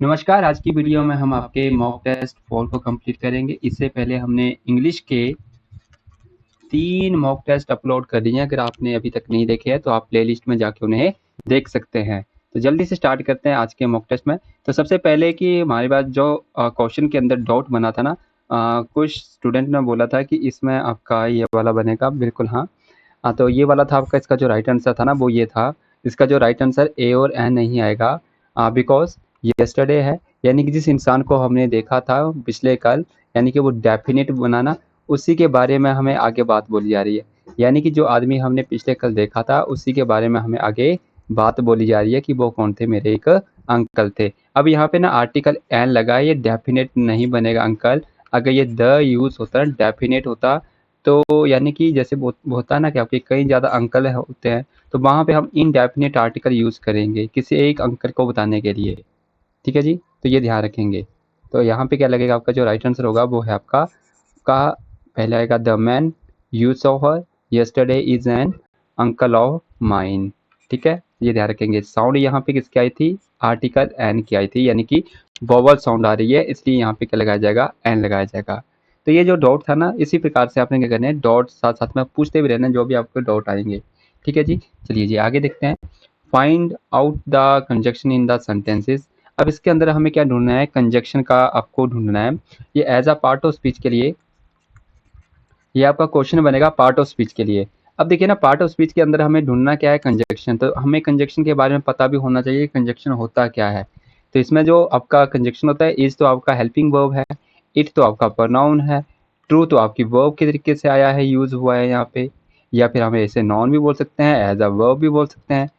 नमस्कार, आज की वीडियो में हम आपके मॉक टेस्ट 4 को कंप्लीट करेंगे। इससे पहले हमने इंग्लिश के 3 मॉक टेस्ट अपलोड कर दिए हैं। अगर आपने अभी तक नहीं देखे हैं तो आप प्लेलिस्ट में जाके उन्हें देख सकते हैं। तो जल्दी से स्टार्ट करते हैं आज के मॉक टेस्ट में। तो सबसे पहले कि हमारे पास जो क्वेश्चन के अंदर डॉट बना था ना, कुछ स्टूडेंट ने बोला था कि इसमें आपका ये वाला बनेगा। बिल्कुल हाँ। तो ये वाला था आपका, इसका जो राइट आंसर था ना वो ये था। इसका जो राइट आंसर ए और एन नहीं आएगा, बिकॉज यस्टरडे है, यानी कि जिस इंसान को हमने देखा था पिछले कल, यानी कि वो डेफिनेट बनाना, उसी के बारे में हमें आगे बात बोली जा रही है। यानी कि जो आदमी हमने पिछले कल देखा था उसी के बारे में हमें आगे बात बोली जा रही है कि वो कौन थे, मेरे एक अंकल थे। अब यहाँ पे ना आर्टिकल एन लगा है, ये डेफिनेट नहीं बनेगा अंकल। अगर ये द यूज होता डेफिनेट होता तो यानी कि जैसे होता है ना कि आपके कई ज़्यादा अंकल होते हैं, तो वहाँ पे हम इनडेफिनेट आर्टिकल यूज़ करेंगे किसी एक अंकल को बताने के लिए। ठीक है जी, तो ये ध्यान रखेंगे। तो यहाँ पे क्या लगेगा, आपका जो राइट आंसर होगा वो है आपका का पहले आएगा the man you saw her yesterday is an uncle of mine. ठीक है, ये ध्यान रखेंगे। साउंड यहाँ पे किसकी आई थी, आर्टिकल एन की आई थी, यानी कि वोवल साउंड आ रही है, इसलिए यहाँ पे क्या लगाया जाएगा, एन लगाया जाएगा। तो ये जो डॉट था ना, इसी प्रकार से आपने क्या करना है, डॉट साथ साथ में पूछते भी रहना जो भी आपको डॉट आएंगे। ठीक है जी, चलिए जी आगे देखते हैं। Find out the conjunction in the sentences. अब इसके अंदर हमें क्या ढूंढना है, कंजक्शन का आपको ढूंढना है। ये as a part of speech के लिए, ये आपका क्वेश्चन बनेगा पार्ट ऑफ स्पीच के लिए। अब देखिए ना, पार्ट ऑफ स्पीच के अंदर हमें ढूंढना क्या है, कंजक्शन। तो हमें कंजक्शन के बारे में पता भी होना चाहिए, कंजक्शन होता क्या है। तो इसमें जो आपका कंजक्शन होता है, इज तो आपका हेल्पिंग वर्ब है, इट तो आपका प्रोनाउन है, ट्रू तो आपकी वर्ब के तरीके से आया है, यूज हुआ है यहाँ पे, या फिर हमें ऐसे नॉन भी बोल सकते हैं, एज अ वर्ब भी बोल सकते हैं।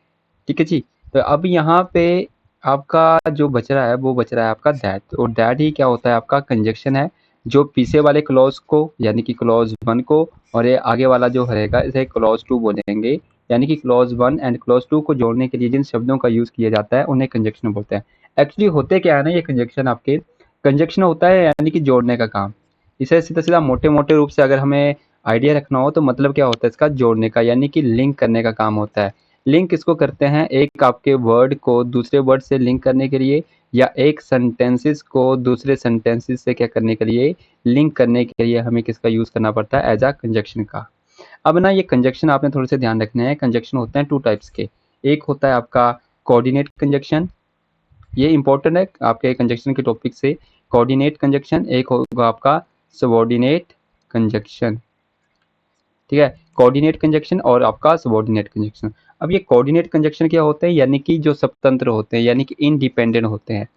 ठीक है जी। तो अब यहाँ पे आपका जो बच रहा है वो बच रहा है आपका दैट, और दैट ही क्या होता है, आपका कंजक्शन है जो पीछे वाले क्लॉज को, यानी कि क्लॉज 1 को, और ये आगे वाला जो रहेगा इसे क्लॉज 2 बोलेंगे। यानी कि क्लॉज 1 एंड क्लॉज 2 को जोड़ने के लिए जिन शब्दों का यूज किया जाता है उन्हें कंजक्शन बोलते हैं। एक्चुअली होते क्या है ना, ये कंजक्शन आपके, कंजक्शन होता है यानी कि जोड़ने का काम। इसे सीधा सीधा मोटे मोटे रूप से अगर हमें आइडिया रखना हो तो मतलब क्या होता है इसका, जोड़ने का, यानी कि लिंक करने का काम होता है। लिंक किसको करते हैं, एक आपके वर्ड को दूसरे वर्ड से लिंक करने के लिए, या एक सेंटेंसेस को दूसरे सेंटेंसेस से क्या करने के लिए, लिंक करने के लिए हमें किसका यूज करना पड़ता है, एज अ कंजक्शन का। अब ना ये कंजक्शन आपने थोड़े से ध्यान रखने हैं। कंजक्शन होते हैं 2 टाइप्स के। एक होता है आपका कोऑर्डिनेट कंजक्शन, ये इंपॉर्टेंट है आपके कंजक्शन के टॉपिक से। कोऑर्डिनेट कंजक्शन, एक होगा आपका सबऑर्डिनेट कंजक्शन। ठीक है, कोऑर्डिनेट कंजक्शन और आपका सबऑर्डिनेट कंजक्शन। अब ये कोऑर्डिनेट कंजक्शन क्या होते हैं, यानी कि जो स्वतंत्र होते हैं, यानी कि इंडिपेंडेंट होते हैं।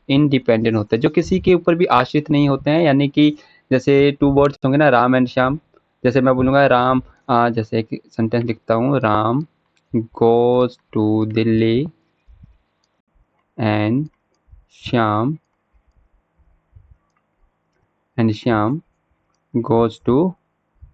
इंडिपेंडेंट होते हैं जो किसी के ऊपर भी आश्रित नहीं होते हैं, यानी कि जैसे 2 वर्ड्स होंगे ना, राम एंड श्याम। जैसे मैं बोलूँगा राम, जैसे एक सेंटेंस लिखता हूँ, Ram goes to Delhi and Shyam Shyam goes to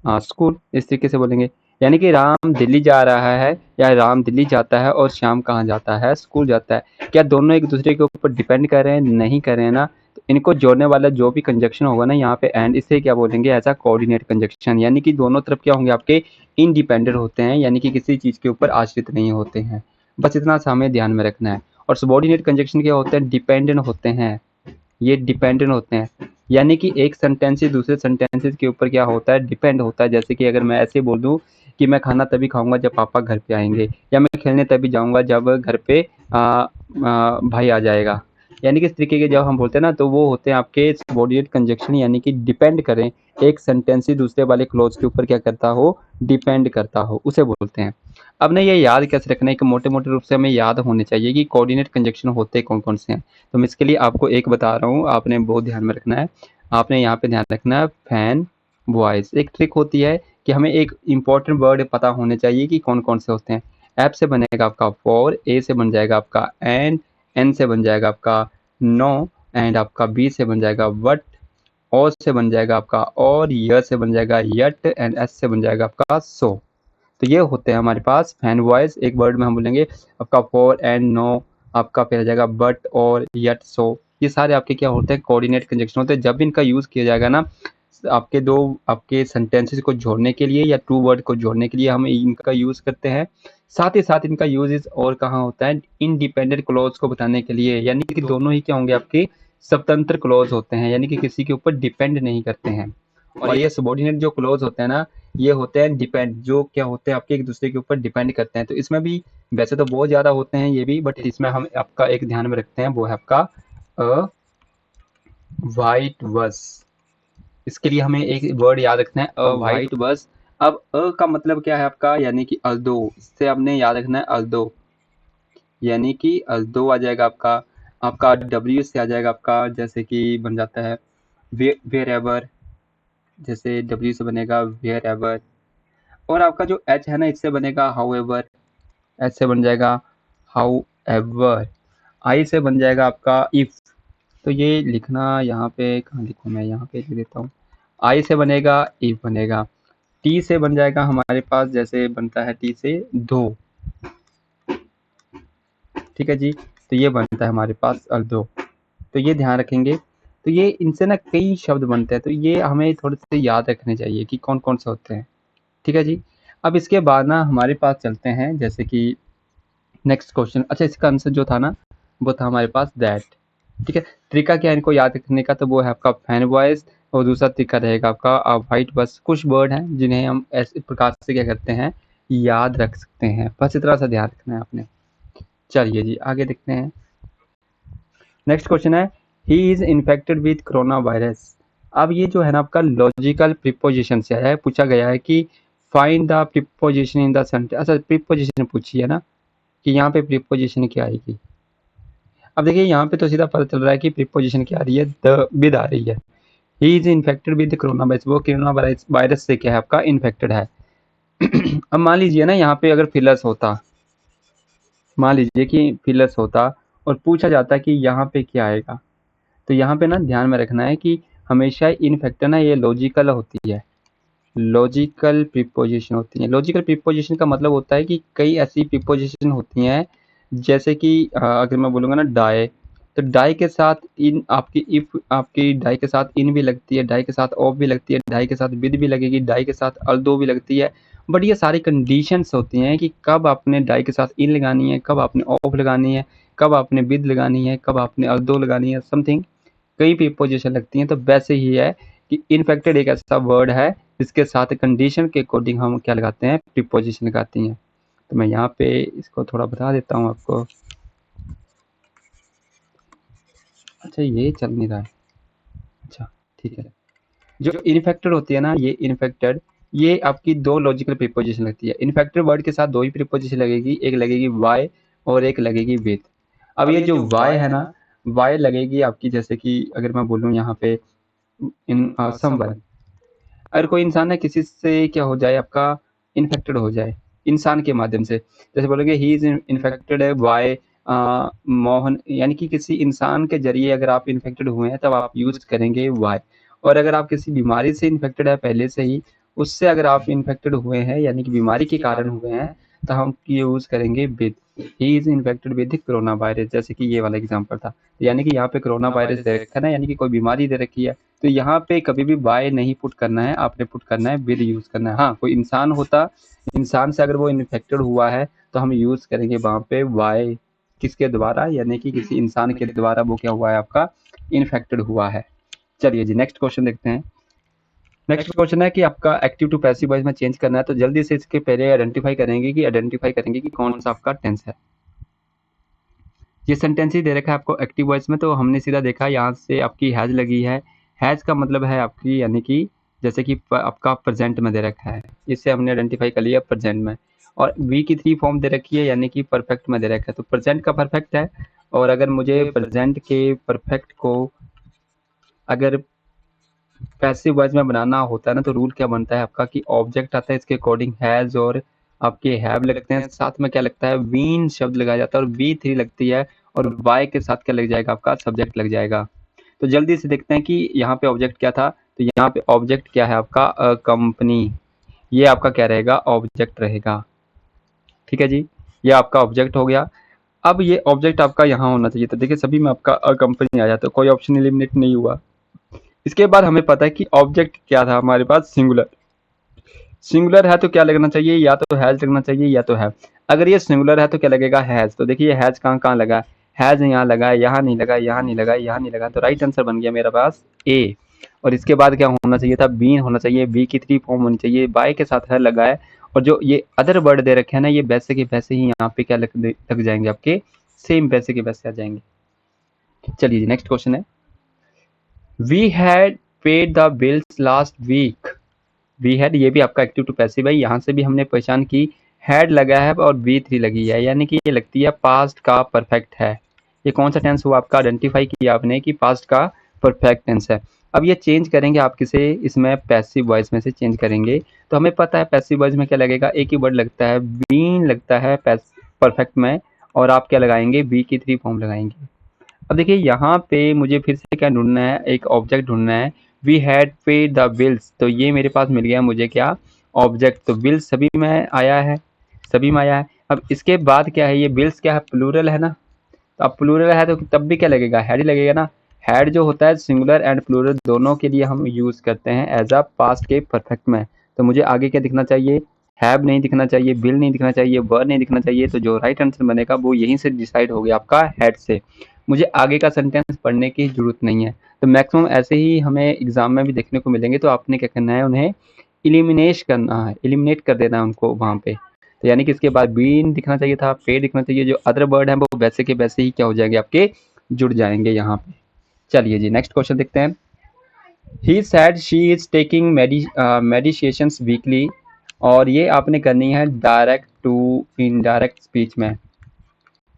school, इस तरीके से बोलेंगे। यानी कि राम दिल्ली जा रहा है, या राम दिल्ली जाता है, और श्याम कहाँ जाता है, स्कूल जाता है। क्या दोनों एक दूसरे के ऊपर डिपेंड कर रहे हैं, नहीं कर रहे हैं ना। तो इनको जोड़ने वाला जो भी कंजक्शन होगा ना यहाँ पे एंड, इसे क्या बोलेंगे, ऐसा कोऑर्डिनेट कंजक्शन। यानी कि दोनों तरफ क्या होंगे आपके, इंडिपेंडेंट होते हैं, यानी कि किसी चीज़ के ऊपर आश्रित नहीं होते हैं। बस इतना सा हमें ध्यान में रखना है। और सबॉर्डिनेट कंजक्शन क्या होते हैं, डिपेंडेंट होते हैं। ये डिपेंडेंट होते हैं, यानी कि एक सेंटेंस से दूसरे सेंटेंसेस के ऊपर क्या होता है, डिपेंड होता है। जैसे कि अगर मैं ऐसे बोल दूँ कि मैं खाना तभी खाऊंगा जब पापा घर पे आएंगे, या मैं खेलने तभी जाऊंगा जब घर पे भाई आ जाएगा। यानी कि इस तरीके के जब हम बोलते हैं ना, तो वो होते हैं आपके सबऑर्डिनेट कंजक्शन, यानी कि डिपेंड करें, एक सेंटेंस ही दूसरे वाले क्लॉज के ऊपर क्या करता हो, डिपेंड करता हो, उसे बोलते हैं। अब ना ये याद कैसे रखना है कि मोटे मोटे रूप से हमें याद होने चाहिए कि कोऑर्डिनेट कंजक्शन होते कौन कौन से हैं। तो मैं इसके लिए आपको एक बता रहा हूँ, आपने बहुत ध्यान में रखना है। आपने यहाँ पे ध्यान रखना है, फैन वॉइस। एक ट्रिक होती है कि हमें एक इंपॉर्टेंट वर्ड पता होने चाहिए कि कौन कौन से होते हैं। एप से बनेगा आपका फॉर, ए से बन जाएगा आपका एन से बन जाएगा आपका नो, एंड आपका बी से बन जाएगा वट, ओ से बन जाएगा आपका और, य से बन जाएगा यट, एंड एस से बन जाएगा आपका सो। तो ये होते हैं हमारे पास फैन वॉइस। एक वर्ड में हम बोलेंगे आपका फॉर एंड नो, आपका फिर आ जाएगा बट और यट सो। ये सारे आपके क्या होते हैं, कोऑर्डिनेट कंजक्शन होते हैं। जब इनका यूज़ किया जाएगा ना, आपके दो आपके सेंटेंसेस को जोड़ने के लिए या टू वर्ड को जोड़ने के लिए हम इनका यूज़ करते हैं। साथ ही साथ इनका यूजेस और कहाँ होता है, इंडिपेंडेंट क्लॉज को बताने के लिए, यानी कि दोनों ही क्या होंगे आपके स्वतंत्र क्लॉज होते हैं, यानी कि किसी के ऊपर डिपेंड नहीं करते हैं। और ये सबॉर्डिनेट जो क्लॉज होते हैं ना, ये होते हैं डिपेंड, जो क्या होते हैं आपके एक दूसरे के ऊपर डिपेंड करते हैं। तो इसमें भी वैसे तो बहुत ज्यादा होते हैं ये भी, बट इसमें हम आपका एक ध्यान में रखते हैं, वो है आपका अ वाइट बस। इसके लिए हमें एक वर्ड याद रखना है, अ वाइट बस। अब अ का मतलब क्या है आपका, यानी कि अल्दो, इससे हमने याद रखना है अल्दो, यानी कि अल्दो आ जाएगा आपका। आपका डब्ल्यू से आ जाएगा आपका, जैसे कि बन जाता है वेयर एवर, जैसे डब्ल्यू से बनेगा वेयर एवर। और आपका जो एच है ना, इससे बनेगा हाउ एवर, एच से बन जाएगा हाउ एवर। आई से बन जाएगा आपका इफ। तो ये लिखना यहाँ पे कहाँ लिखूँ, मैं यहाँ पे लिख देता हूँ। आई से बनेगा इफ बनेगा। टी से बन जाएगा हमारे पास, जैसे बनता है टी से दो, ठीक है जी। तो ये बनता है हमारे पास दो, तो ये ध्यान रखेंगे। तो ये इनसे ना कई शब्द बनते हैं, तो ये हमें थोड़े से याद रखने चाहिए कि कौन कौन से होते हैं, ठीक है जी। अब इसके बाद ना हमारे पास चलते हैं, जैसे कि नेक्स्ट क्वेश्चन। अच्छा, इसका आंसर जो था ना, वो था हमारे पास दैट, ठीक है। तरीका क्या है इनको याद रखने का, तो वो है आपका फैन वॉइस, और दूसरा तरीका रहेगा आपका वाइट बस। कुछ वर्ड हैं जिन्हें हम ऐसे प्रकार से क्या करते हैं, याद रख सकते हैं, बस इतना सा ध्यान रखना है आपने। चलिए जी आगे देखते हैं। नेक्स्ट क्वेश्चन है, he is infected with corona virus. अब ये जो है ना आपका लॉजिकल प्रीपोजिशन से आया है, पूछा गया है कि find the preposition in the sentence. अच्छा, प्रीपोजिशन पूछी है ना, कि यहाँ पे प्रीपोजिशन क्या आएगी। अब देखिए यहाँ पे तो सीधा पता चल रहा है कि प्रीपोजिशन क्या आ रही है, द विद आ रही है। He is infected with corona virus, वो कोरोना वायरस से क्या है आपका इन्फेक्टेड है। अब मान लीजिए ना यहाँ पे अगर फिलर्स होता, मान लीजिए कि फिलर्स होता और पूछा जाता कि यहाँ पे क्या आएगा, तो यहाँ पे ना ध्यान में रखना है कि हमेशा इन्फेक्टेड ना ये लॉजिकल होती है, लॉजिकल प्रीपोजिशन होती है। लॉजिकल प्रीपोजिशन का मतलब होता है कि कई ऐसी प्रीपोजिशन होती हैं, जैसे कि अगर मैं बोलूँगा ना डाई, तो डाई के साथ इन आपकी इफ, आपकी डाई के साथ इन भी लगती है, डाई के साथ ऑफ भी लगती है, डाई के साथ विद भी लगेगी, डाई के साथ अल्दो भी लगती है। बट ये सारी कंडीशंस होती हैं कि कब आपने डाई के साथ इन लगानी है, कब आपने ऑफ लगानी है, कब आपने विद लगानी है, कब आपने अल्दो लगानी है, समथिंग कई प्रीपोजिशन लगती हैं। तो वैसे ही है कि इन्फेक्टेड एक ऐसा वर्ड है जिसके साथ कंडीशन के अकॉर्डिंग हम क्या लगाते हैं, प्रीपोजिशन लगाती हैं। तो मैं यहाँ पे इसको थोड़ा बता देता हूँ आपको। अच्छा, ये चल नहीं रहा है, अच्छा ठीक है। जो इन्फेक्टेड होती है ना, ये इन्फेक्टेड, ये आपकी दो लॉजिकल प्रीपोजिशन लगती है। इन्फेक्टेड वर्ड के साथ दो ही प्रीपोजिशन लगेगी, एक लगेगी वाई और एक लगेगी विद। अब ये जो वाई है ना, वाई लगेगी आपकी, जैसे कि अगर मैं बोलूँ यहाँ पे इन समवन, अगर कोई इंसान है किसी से क्या हो जाए आपका, इन्फेक्टेड हो जाए इंसान के माध्यम से, जैसे बोलोगे he is infected by Mohan, यानी कि किसी इंसान के जरिए अगर आप इन्फेक्टेड हुए हैं तब आप यूज करेंगे वाई। और अगर आप किसी बीमारी से इन्फेक्टेड है पहले से ही, उससे अगर आप इन्फेक्टेड हुए हैं यानी कि बीमारी के कारण हुए हैं, तो हम यूज करेंगे with. He is infected with corona virus, जैसे कि ये वाला एग्जांपल था। यानी कि यहाँ पे कोरोना वायरस दे रखा है ना, यानी कि कोई बीमारी दे रखी है, तो यहाँ पे कभी भी बाय नहीं पुट करना है, आपने पुट करना है विद यूज करना है। हाँ, कोई इंसान होता, इंसान से अगर वो इन्फेक्टेड हुआ है तो हम यूज करेंगे वहाँ पे वाई, किसके द्वारा, यानी कि किसी इंसान के द्वारा वो क्या हुआ है आपका, इन्फेक्टेड हुआ है। चलिए जी नेक्स्ट क्वेश्चन देखते हैं। नेक्स्ट क्वेश्चन है कि आपका एक्टिव टू पैसिव वॉइस में चेंज करना है, तो जल्दी से इसके पहले आइडेंटिफाई करेंगे कि कौन सा आपका टेंस है। ये सेंटेंस ही दे रखा है आपको एक्टिव वॉइस में, तो हमने सीधा देखा यहाँ से आपकी हैज लगी है। हैज का मतलब है आपकी, यानी कि जैसे कि आपका प्रेजेंट में दे रखा है, इससे हमने आइडेंटिफाई कर लिया प्रेजेंट में। और वी की 3 फॉर्म दे रखी है, यानी कि परफेक्ट में दे रखा है, तो प्रेजेंट का परफेक्ट है। और अगर मुझे प्रेजेंट के परफेक्ट को अगर पैसिव वॉइस में बनाना होता है ना, तो रूल क्या बनता है आपका कि ऑब्जेक्ट आता है, इसके अकॉर्डिंग हैज और आपके हैव लगते हैं, साथ में क्या लगता है, वीन शब्द लगाया जाता है, और वी 3 लगती है, और वाई के साथ क्या लग जाएगा आपका, सब्जेक्ट लग जाएगा। तो जल्दी से देखते हैं कि यहाँ पे ऑब्जेक्ट क्या था। तो यहाँ पे ऑब्जेक्ट क्या है आपका, कंपनी, ये आपका क्या रहेगा, ऑब्जेक्ट रहेगा, ठीक है जी। ये आपका ऑब्जेक्ट हो गया। अब ये ऑब्जेक्ट आपका यहाँ होना चाहिए, तो देखिए सभी में आपका कंपनी आ जाता है, कोई ऑप्शन एलिमिनेट नहीं हुआ। इसके बाद हमें पता है कि ऑब्जेक्ट क्या था हमारे पास, सिंगुलर। सिंगुलर है तो क्या लगना चाहिए, या तो हैज लगना चाहिए या तो है। अगर ये सिंगुलर है तो क्या लगेगा, हैज़। तो देखिए हैज़ कहाँ कहाँ लगा, हैज़ यहाँ लगा, यहाँ नहीं लगा, यहाँ नहीं लगा, यहाँ नहीं लगा, तो राइट आंसर बन गया मेरा पास ए। और इसके बाद क्या होना चाहिए था, बीन होना चाहिए, बी की 3 फॉर्म होनी चाहिए, बाय के साथ है लगा है, और जो ये अदर वर्ड दे रखे हैं ना, ये वैसे के वैसे ही यहाँ पे क्या लग जाएंगे आपके, सेम वैसे के वैसे आ जाएंगे। चलिए जी नेक्स्ट क्वेश्चन है, we had paid the bills last week. We had, ये भी आपका एक्टिव टू पैसिव है, यहाँ से भी हमने पहचान की हैड लगा है और V3 लगी है, यानी कि ये लगती है पास्ट का परफेक्ट है। ये कौन सा टेंस हुआ आपका, आइडेंटिफाई किया आपने कि पास्ट का परफेक्ट टेंस है। अब ये चेंज करेंगे आप किसे, इसमें पैसिव वॉइस में से चेंज करेंगे, तो हमें पता है पैसिव वॉइस में क्या लगेगा, एक ही वर्ड लगता है, बीन लगता है परफेक्ट में, और आप क्या लगाएंगे, बी की 3 फॉर्म लगाएंगे। अब देखिए यहाँ पे मुझे फिर से क्या ढूंढना है, एक ऑब्जेक्ट ढूंढना है, we had paid the bills, तो ये मेरे पास मिल गया मुझे क्या, ऑब्जेक्ट। तो बिल्स सभी में आया है, सभी में आया है। अब इसके बाद क्या है, ये बिल्स क्या है, प्लूरल है ना, तो अब प्लूरल है तो तब भी क्या लगेगा, हैड ही लगेगा ना। हैड जो होता है सिंगुलर एंड प्लूरल दोनों के लिए हम यूज़ करते हैं एज अ पास्ट के परफेक्ट में। तो मुझे आगे क्या दिखना चाहिए, हैव नहीं दिखना चाहिए, बिल नहीं दिखना चाहिए, वर नहीं दिखना चाहिए, तो जो राइट आंसर बनेगा वो यहीं से डिसाइड हो गया आपका हैड से। मुझे आगे का सेंटेंस पढ़ने की जरूरत नहीं है। तो मैक्सिमम ऐसे ही हमें एग्जाम में भी देखने को मिलेंगे, तो आपने क्या करना है, उन्हें इलिमिनेट करना है, इलिमिनेट कर देना है उनको वहाँ पे। तो यानी कि इसके बाद बीन दिखना चाहिए था, पे दिखना चाहिए, जो अदर वर्ड है वो वैसे के वैसे ही क्या हो जाएंगे आपके, जुड़ जाएंगे यहाँ पे। चलिए जी नेक्स्ट क्वेश्चन देखते हैं, he said she is taking meditations weekly, और ये आपने करनी है डायरेक्ट टू इनडायरेक्ट स्पीच में।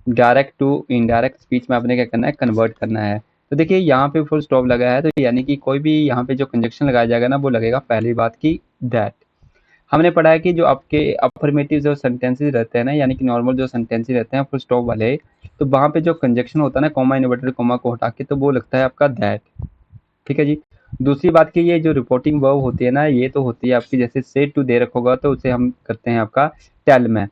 डायरेक्ट टू इनडायरेक्ट स्पीच में आपने क्या करना है, कन्वर्ट करना है। तो देखिए यहाँ पे फुल स्टॉप लगा है, तो यानी कि कोई भी यहाँ पे जो कंजक्शन लगाया जाएगा ना, वो लगेगा पहली बात की दैट। हमने पढ़ा है कि जो आपके अफर्मेटिव जो सेंटेंसेस रहते हैं ना, यानी कि नॉर्मल जो सेंटेंसेस रहते हैं फुल स्टॉप वाले, तो वहाँ पे जो कंजक्शन होता है ना, कॉमा इन्वर्टेड कॉमा को हटा के, तो वो लगता है आपका दैट। ठीक है जी। दूसरी बात की ये जो रिपोर्टिंग वर्ब होती है ना, ये तो होती है आपकी, जैसे सेड टू दे रखोगा तो उसे हम करते हैं आपका टेल में,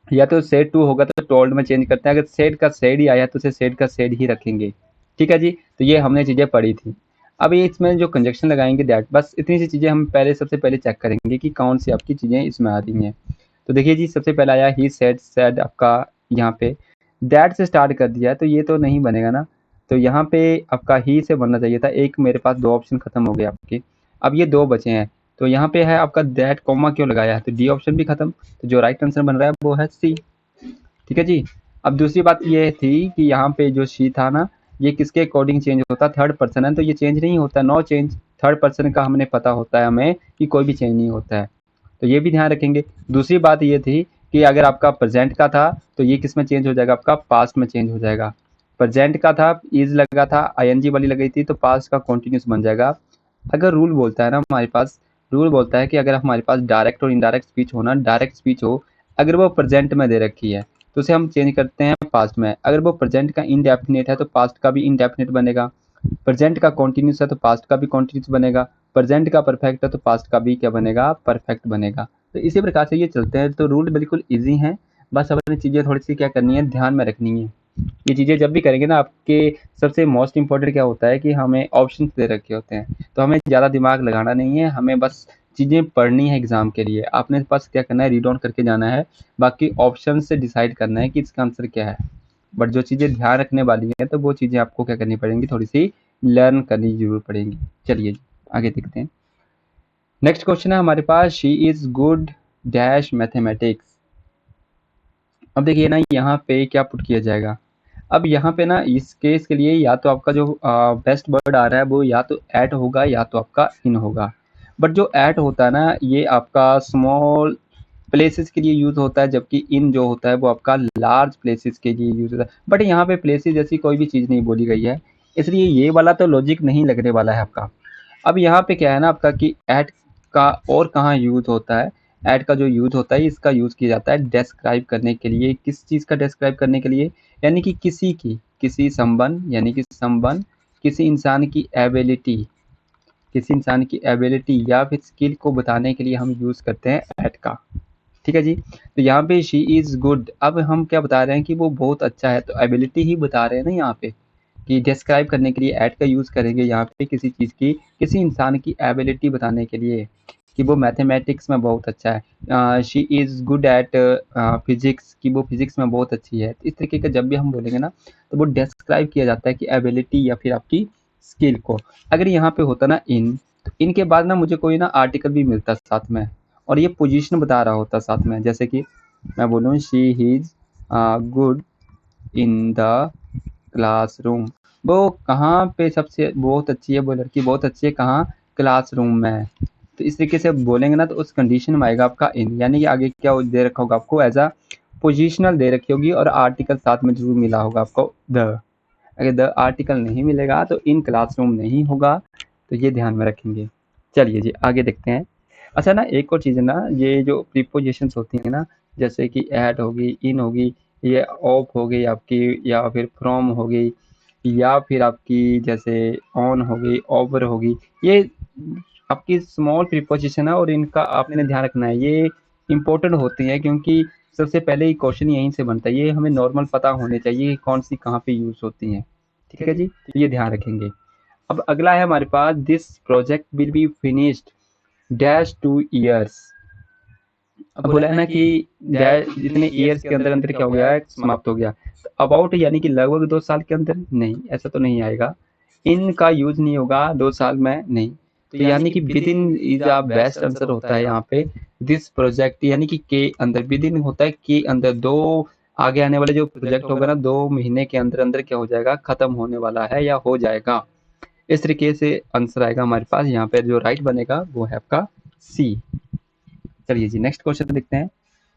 या तो सेड टू होगा तो टोल्ड में चेंज करते हैं। अगर सेड का सेड ही आया तो उसे सेड का सेड ही रखेंगे। ठीक है जी, तो ये हमने चीज़ें पढ़ी थी। अब ये इसमें जो कंजक्शन लगाएंगे दैट, बस इतनी सी चीज़ें हम पहले सबसे पहले चेक करेंगे कि कौन सी आपकी चीज़ें इसमें आ रही हैं। तो देखिए जी, सबसे पहला आया ही सेड, सेड आपका यहाँ पे दैट से स्टार्ट कर दिया है, तो ये तो नहीं बनेगा ना। तो यहाँ पे आपका ही से बनना चाहिए था, एक मेरे पास 2 ऑप्शन खत्म हो गए आपके। अब ये 2 बचे हैं, तो यहाँ पे है आपका दैट, कॉमा क्यों लगाया है, तो डी ऑप्शन भी खत्म, तो जो राइट आंसर बन रहा है वो है सी। ठीक है जी। अब दूसरी बात ये थी कि यहाँ पे जो शी था ना, ये किसके अकॉर्डिंग चेंज होता, थर्ड पर्सन है, तो ये चेंज नहीं होता, नो चेंज। थर्ड पर्सन का हमने पता होता है हमें कि कोई भी चेंज नहीं होता है, तो ये भी ध्यान रखेंगे। दूसरी बात ये थी कि अगर आपका प्रेजेंट का था तो ये किस में चेंज हो जाएगा, आपका पास्ट में चेंज हो जाएगा। प्रेजेंट का था, इज लगा था, आईएनजी वाली लगी थी, तो पास्ट का कॉन्टिन्यूस बन जाएगा। अगर रूल बोलता है ना हमारे पास, रूल बोलता है कि अगर हमारे पास डायरेक्ट और इनडायरेक्ट स्पीच हो ना, डायरेक्ट स्पीच हो, अगर वो प्रेजेंट में दे रखी है तो उसे हम चेंज करते हैं पास्ट में। अगर वो प्रेजेंट का इनडेफिनेट है तो पास्ट का भी इनडेफिनेट बनेगा, प्रेजेंट का कॉन्टिन्यूस है तो पास्ट का भी कॉन्टिन्यूस बनेगा, प्रेजेंट का परफेक्ट है तो पास्ट का भी क्या बनेगा, परफेक्ट बनेगा। तो इसी प्रकार से ये चलते हैं, तो रूल बिल्कुल ईजी हैं, बस अपनी चीज़ें थोड़ी सी क्या करनी है, ध्यान में रखनी है। ये चीज़ें जब भी करेंगे ना, आपके सबसे मोस्ट इंपॉर्टेंट क्या होता है कि हमें ऑप्शन दे रखे होते हैं, तो हमें ज़्यादा दिमाग लगाना नहीं है, हमें बस चीज़ें पढ़नी है एग्जाम के लिए। आपने बस क्या करना है, रीड ऑन करके जाना है, बाकी ऑप्शन से डिसाइड करना है कि इसका आंसर क्या है। बट जो चीज़ें ध्यान रखने वाली हैं, तो वो चीज़ें आपको क्या करनी पड़ेंगी, थोड़ी सी लर्न करनी जरूर पड़ेंगी। चलिए आगे देखते हैं। नेक्स्ट क्वेश्चन है हमारे पास, she is good dash mathematics. अब देखिए ना, यहाँ पे क्या पुट किया जाएगा। अब यहाँ पे ना इस केस के लिए या तो आपका जो बेस्ट वर्ड आ रहा है वो या तो एट होगा या तो आपका इन होगा। बट जो एट होता है ना, ये आपका स्मॉल प्लेसेस के लिए यूज़ होता है, जबकि इन जो होता है वो आपका लार्ज प्लेसेस के लिए यूज़ होता है। बट यहाँ पे प्लेसेस जैसी कोई भी चीज़ नहीं बोली गई है, इसलिए ये वाला तो लॉजिक नहीं लगने वाला है आपका। अब यहाँ पे क्या है ना आपका कि एट का और कहाँ यूज़ होता है, एट का जो यूज़ होता है इसका यूज़ किया जाता है डिस्क्राइब करने के लिए। किस चीज़ का डिस्क्राइब करने के लिए, यानी कि किसी की, किसी संबंध, यानी कि संबंध, किसी इंसान की एबिलिटी, किसी इंसान की एबिलिटी या फिर स्किल को बताने के लिए हम यूज़ करते हैं एट का। ठीक है जी। तो यहाँ पे शी इज़ गुड, अब हम क्या बता रहे हैं कि वो बहुत अच्छा है, तो एबिलिटी ही बता रहे हैं ना यहाँ पे, कि डिस्क्राइब करने के लिए एट का यूज़ करेंगे यहाँ पे किसी चीज़ की, किसी इंसान की एबिलिटी बताने के लिए। कि वो मैथमेटिक्स में बहुत अच्छा है, she is good at physics, कि वो फिजिक्स में बहुत अच्छी है। इस तरीके का जब भी हम बोलेंगे ना तो वो डिस्क्राइब किया जाता है कि एबिलिटी या फिर आपकी स्किल को। अगर यहाँ पे होता ना इन, तो इनके बाद ना मुझे कोई ना आर्टिकल भी मिलता साथ में, और ये पोजीशन बता रहा होता साथ में। जैसे कि मैं बोलूँ she is good in the classroom, वो कहाँ पे सबसे बहुत अच्छी है, वो लड़की बहुत अच्छी है कहाँ, क्लासरूम में। तो इस तरीके से बोलेंगे ना तो उस कंडीशन में आएगा आपका इन, यानी कि आगे क्या दे रखा होगा आपको, एज अ पोजिशनल दे रखी होगी और आर्टिकल साथ में जरूर मिला होगा आपको द। अगर द आर्टिकल नहीं मिलेगा तो इन क्लासरूम नहीं होगा, तो ये ध्यान में रखेंगे। चलिए जी आगे देखते हैं। अच्छा ना एक और चीज़ है ना, ये जो प्रीपोजिशंस होती हैं ना, जैसे कि एट होगी, इन होगी, ये ऑफ हो गई आपकी, या फिर फ्रॉम हो गई, या फिर आपकी जैसे ऑन हो गई, ओवर हो गई, ये आपकी स्मॉल प्रीपोजिशन है और इनका आपने ध्यान रखना है। ये इंपॉर्टेंट होती हैं क्योंकि सबसे पहले ही क्वेश्चन यहीं से बनता है। ये हमें नॉर्मल पता होने चाहिए कि कौन सी कहाँ पे यूज़ होती हैं। ठीक है जी, तो ये ध्यान रखेंगे। अब अगला है हमारे पास, this project will be finished dash 2 years. अब बोला है ना कि डैश इतने ईयर्स के अंदर अंदर क्या हो गया है, समाप्त हो गया। तो अबाउट यानी कि लगभग 2 साल के अंदर, नहीं ऐसा तो नहीं आएगा। इन का यूज नहीं होगा 2 साल में, नहीं। तो यानी कि with in is a best answer होता है यहाँ पे। दिस प्रोजेक्ट यानी कि के अंदर, विद इन होता है के अंदर, दो आगे आने वाले जो प्रोजेक्ट होगा ना 2 महीने के अंदर अंदर क्या हो जाएगा, खत्म होने वाला है या हो जाएगा। इस तरीके से आंसर आएगा हमारे पास। यहाँ पे जो राइट बनेगा वो है आपका सी। चलिए जी नेक्स्ट क्वेश्चन देखते हैं।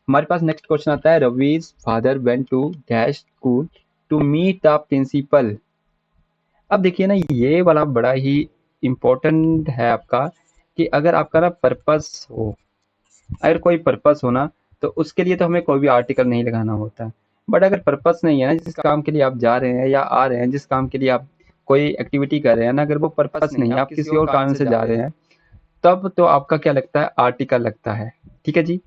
हमारे पास नेक्स्ट क्वेश्चन आता है, Ravi's father went to dash school to meet the principal. अब देखिए ना ये वाला बड़ा ही इम्पोर्टेंट है आपका, कि अगर आपका ना पर्पस हो, अगर कोई पर्पस हो ना तो उसके लिए तो हमें कोई भी आर्टिकल नहीं लगाना होता है। बट अगर पर्पस नहीं है ना, जिस काम के लिए आप जा रहे हैं या आ रहे हैं, जिस काम के लिए आप कोई एक्टिविटी कर रहे हैं ना, अगर वो पर्पस नहीं है, आप किसी और कारण से जा रहे हैं, तब तो आपका क्या लगता है, आर्टिकल लगता है। ठीक है जी।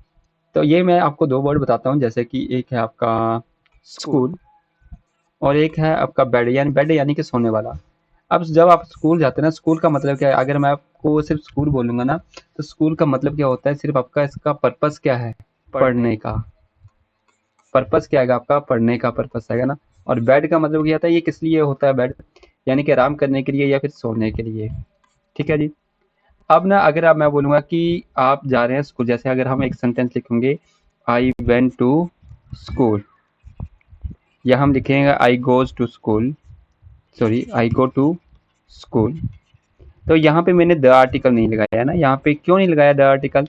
तो ये मैं आपको 2 वर्ड बताता हूँ, जैसे कि एक है आपका स्कूल और एक है आपका बेड, यानी बेड यानी कि सोने वाला। अब जब आप स्कूल जाते हैं ना, स्कूल का मतलब क्या है, अगर मैं आपको सिर्फ स्कूल बोलूँगा ना, तो स्कूल का मतलब क्या होता है, सिर्फ आपका इसका पर्पस क्या है, पढ़ने का। पर्पस क्या आएगा आपका, पढ़ने का पर्पस आएगा ना। और बेड का मतलब क्या होता है, ये किस लिए होता है बेड, यानी कि आराम करने के लिए या फिर सोने के लिए। ठीक है जी। अब ना अगर आप मैं बोलूँगा कि आप जा रहे हैं स्कूल, जैसे अगर हम एक सेंटेंस लिखेंगे, आई वेंट टू स्कूल, या हम लिखेंगे I goes to school, sorry I go to school. तो यहाँ पे मैंने द आर्टिकल नहीं लगाया है ना, यहाँ पे क्यों नहीं लगाया the article,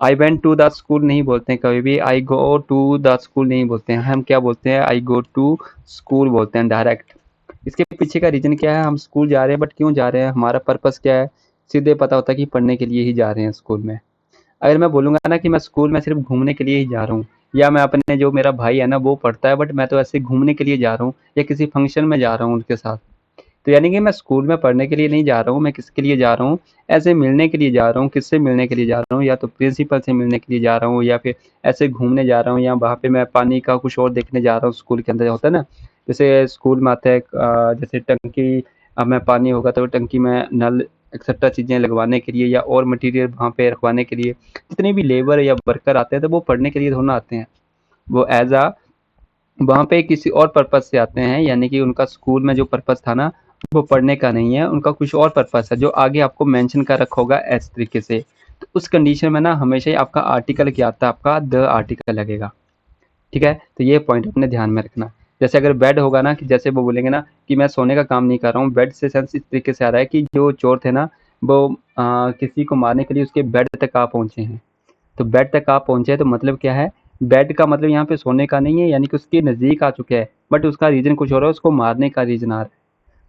I went to the school नहीं बोलते हैं कभी भी, I go to the school नहीं बोलते हैं, हम क्या बोलते हैं, आई गो टू स्कूल बोलते हैं डायरेक्ट। इसके पीछे का रीजन क्या है, हम स्कूल जा रहे हैं, बट क्यों जा रहे हैं, हमारा पर्पस क्या है, सीधे पता होता है कि पढ़ने के लिए ही जा रहे हैं स्कूल में। अगर मैं बोलूँगा ना कि मैं स्कूल में सिर्फ घूमने के लिए ही जा रहा हूँ, या मैं अपने जो मेरा भाई है ना वो पढ़ता है बट मैं तो ऐसे घूमने के लिए जा रहा हूँ, या किसी फंक्शन में जा रहा हूँ उनके साथ, तो यानी कि मैं स्कूल में पढ़ने के लिए नहीं जा रहा हूँ, मैं किसके लिए जा रहा हूँ, ऐसे मिलने के लिए जा रहा हूँ। किससे मिलने के लिए जा रहा हूँ, या तो प्रिंसिपल से मिलने के लिए जा रहा हूँ, या फिर ऐसे घूमने जा रहा हूँ, या वहाँ पे मैं पानी का कुछ और देखने जा रहा हूँ। स्कूल के अंदर होता है ना, जैसे स्कूल में आता है जैसे टंकी, अब मैं पानी होगा तो टंकी में नल एक्सेट्रा चीज़ें लगवाने के लिए, या और मटेरियल वहाँ पे रखवाने के लिए, जितने भी लेबर या वर्कर आते हैं तो वो पढ़ने के लिए थोड़ा ना आते हैं, वो एज आ वहाँ पे किसी और पर्पस से आते हैं, यानी कि उनका स्कूल में जो पर्पस था ना वो पढ़ने का नहीं है, उनका कुछ और पर्पस है जो आगे आपको मेंशन कर रखा होगा इस तरीके से। तो उस कंडीशन में ना हमेशा ही आपका आर्टिकल क्या आता है, आपका द आर्टिकल लगेगा। ठीक है, तो ये पॉइंट अपने ध्यान में रखना। जैसे अगर बेड होगा ना, कि जैसे वो बोलेंगे ना कि मैं सोने का काम नहीं कर रहा हूँ, बेड से सेंस इस तरीके से आ रहा है कि जो चोर थे ना वो किसी को मारने के लिए उसके बेड तक आ पहुँचे हैं। तो बेड तक आप पहुँचे तो मतलब क्या है, बेड का मतलब यहाँ पे सोने का नहीं है, यानी कि उसके नज़दीक आ चुके हैं, बट उसका रीज़न कुछ और है, उसको मारने का रीज़न आ रहा है।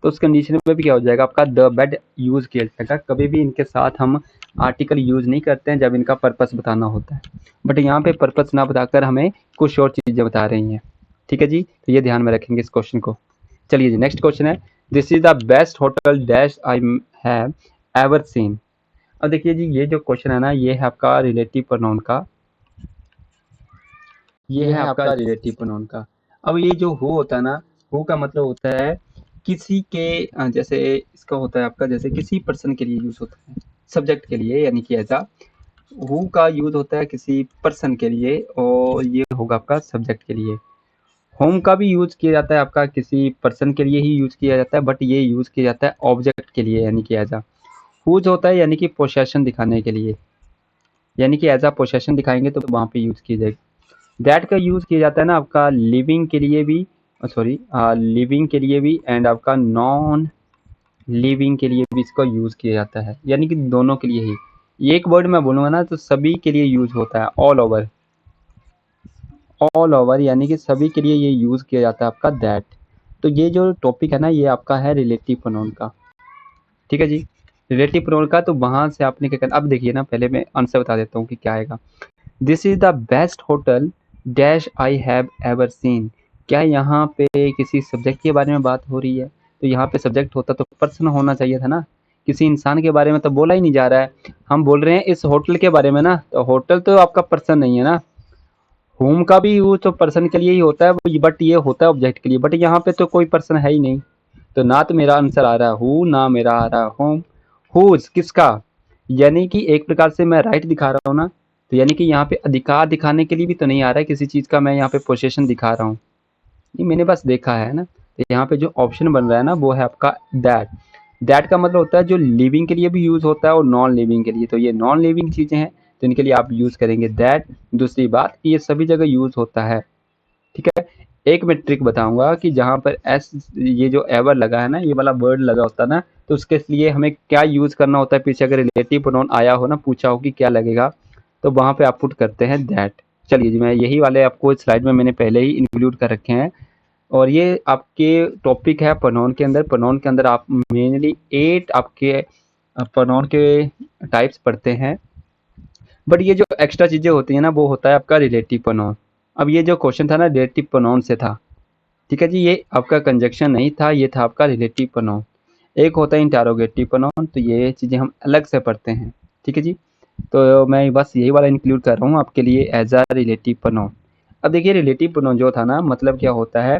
तो उस कंडीशन में भी क्या हो जाएगा, आपका द बेड यूज़ किया जाएगा। कभी भी इनके साथ हम आर्टिकल यूज़ नहीं करते हैं जब इनका पर्पस बताना होता है, बट यहाँ पे पर्पस ना बताकर हमें कुछ और चीज़ें बता रही हैं। ठीक है जी, तो ये ध्यान में रखेंगे इस क्वेश्चन को। चलिए जी नेक्स्ट क्वेश्चन है, this is the best hotel dash I have ever seen. अब देखिए जी ये जो क्वेश्चन है ना, ये है आपका रिलेटिव प्रोनाउन का, ये है आपका रिलेटिव प्रोनाउन का। अब ये जो हु होता है ना, हु का मतलब होता है किसी के, जैसे इसका होता है आपका, जैसे किसी पर्सन के लिए यूज होता है, सब्जेक्ट के लिए, यानी कि ऐसा हु का यूज होता है किसी पर्सन के लिए और ये होगा आपका सब्जेक्ट के लिए। होम का भी यूज किया जाता है आपका किसी पर्सन के लिए ही यूज किया जाता है, बट ये यूज किया जाता है ऑब्जेक्ट के लिए, यानी कि एज अ हुज होता है यानी कि पोसेशन दिखाने के लिए, यानी कि एज अ पोसेशन दिखाएंगे तो वहाँ पे यूज की जाएगी। दैट का यूज किया जाता है ना आपका लिविंग के लिए भी, सॉरी लिविंग के लिए भी एंड आपका नॉन लिविंग के लिए भी इसका यूज किया जाता है, यानी कि दोनों के लिए ही। ये एक वर्ड मैं बोलूँगा ना तो सभी के लिए यूज होता है, ऑल ओवर यानी कि सभी के लिए ये यूज किया जाता है आपका दैट। तो ये जो टॉपिक है ना ये आपका है रिलेटिव प्रोनाउन का, ठीक है जी। रिलेटिव प्रोनाउन का तो वहां से आपने क्या करना, अब देखिए ना पहले मैं आंसर बता देता हूँ कि क्या आएगा। This is the best hotel dash I have ever seen. क्या यहाँ पे किसी सब्जेक्ट के बारे में बात हो रही है? तो यहाँ पे सब्जेक्ट होता तो पर्सन होना चाहिए था ना, किसी इंसान के बारे में तो बोला ही नहीं जा रहा है। हम बोल रहे हैं इस होटल के बारे में ना, तो होटल तो आपका पर्सन नहीं है ना। होम का भी यूज तो पर्सन के लिए ही होता है, बट ये होता है ऑब्जेक्ट के लिए, बट यहाँ पे तो कोई पर्सन है ही नहीं। तो ना तो मेरा आंसर आ रहा है हु, ना मेरा आ रहा है होम। हुज किसका, यानी कि एक प्रकार से मैं राइट दिखा रहा हूँ ना, तो यानी कि यहाँ पे अधिकार दिखाने के लिए भी तो नहीं आ रहा है किसी चीज का, मैं यहाँ पे पोसेशन दिखा रहा हूँ। ये मैंने बस देखा है ना। तो यहाँ पे जो ऑप्शन बन रहा है ना वो है आपका दैट। दैट का मतलब होता है जो लिविंग के लिए भी यूज होता है और नॉन लिविंग के लिए, तो ये नॉन लिविंग चीजें हैं तो इनके लिए आप यूज करेंगे दैट। दूसरी बात कि ये सभी जगह यूज होता है, ठीक है। एक मैं ट्रिक बताऊंगा कि जहां पर एस, ये जो एवर लगा है ना, ये वाला वर्ड लगा होता है ना, तो उसके लिए हमें क्या यूज करना होता है, पीछे अगर रिलेटिव प्रोनाउन आया हो ना, पूछा हो कि क्या लगेगा, तो वहां पे आप पुट करते हैं दैट। चलिए जी, मैं यही वाले आपको स्लाइड में मैंने पहले ही इंक्लूड कर रखे हैं। और ये आपके टॉपिक है प्रोनाउन के अंदर। प्रोनाउन के अंदर आप मेनली 8 आपके प्रोनाउन के टाइप्स पढ़ते हैं, बट ये जो एक्स्ट्रा चीजें होती हैं ना वो होता है आपका रिलेटिव प्रोनाउन। अब ये जो क्वेश्चन था ना रिलेटिव प्रोनाउन से था, ठीक है जी। ये आपका कंजक्शन नहीं था, ये था आपका रिलेटिव प्रोनाउन। एक होता है इंटरोगेटिव प्रोनाउन, तो ये चीजें हम अलग से पढ़ते हैं, ठीक है जी। तो मैं बस यही वाला इंक्लूड कर रहा हूँ आपके लिए एज अ रिलेटिव प्रोनाउन। अब देखिए रिलेटिव प्रोनाउन जो था ना, मतलब क्या होता है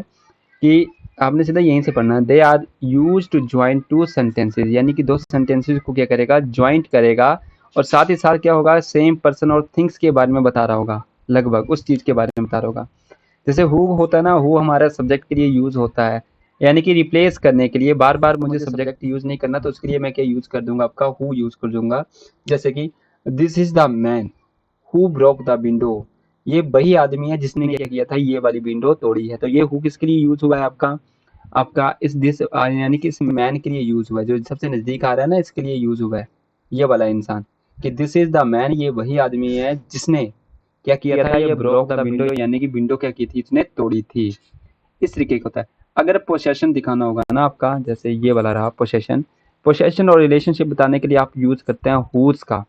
कि आपने सीधा यहीं से पढ़ना है। They are use to join two sentences, यानी कि दो सेंटेंसेज को क्या करेगा, ज्वाइंट करेगा। और साथ ही साथ क्या होगा, सेम पर्सन और थिंग्स के बारे में बता रहा होगा, लगभग उस चीज के बारे में बता रहा होगा। जैसे हु होता है ना, हु हमारा सब्जेक्ट के लिए यूज होता है, यानी कि रिप्लेस करने के लिए। बार बार मुझे सब्जेक्ट यूज नहीं करना, तो उसके लिए मैं क्या यूज कर दूंगा, आपका हु यूज कर दूंगा। जैसे कि this is the man who broke the window. ये वही आदमी है जिसने क्या किया था, ये वाली विंडो तोड़ी है। तो ये हु किसके लिए यूज हुआ है, आपका आपका इस दिस यानी कि इस मैन के लिए यूज हुआ है, जो सबसे नजदीक आ रहा है ना, इसके लिए यूज हुआ है ये वाला इंसान। कि दिस इज द मैन, ये वही आदमी है जिसने क्या किया था, ये ब्रोक द विंडो, यानी कि विंडो क्या की थी, इसने तोड़ी थी। इस तरीके का होता है। अगर पोसेशन दिखाना होगा ना आपका, जैसे ये वाला रहा पोसेशन, पोसेशन और रिलेशनशिप बताने के लिए आप यूज करते हैं हुज का।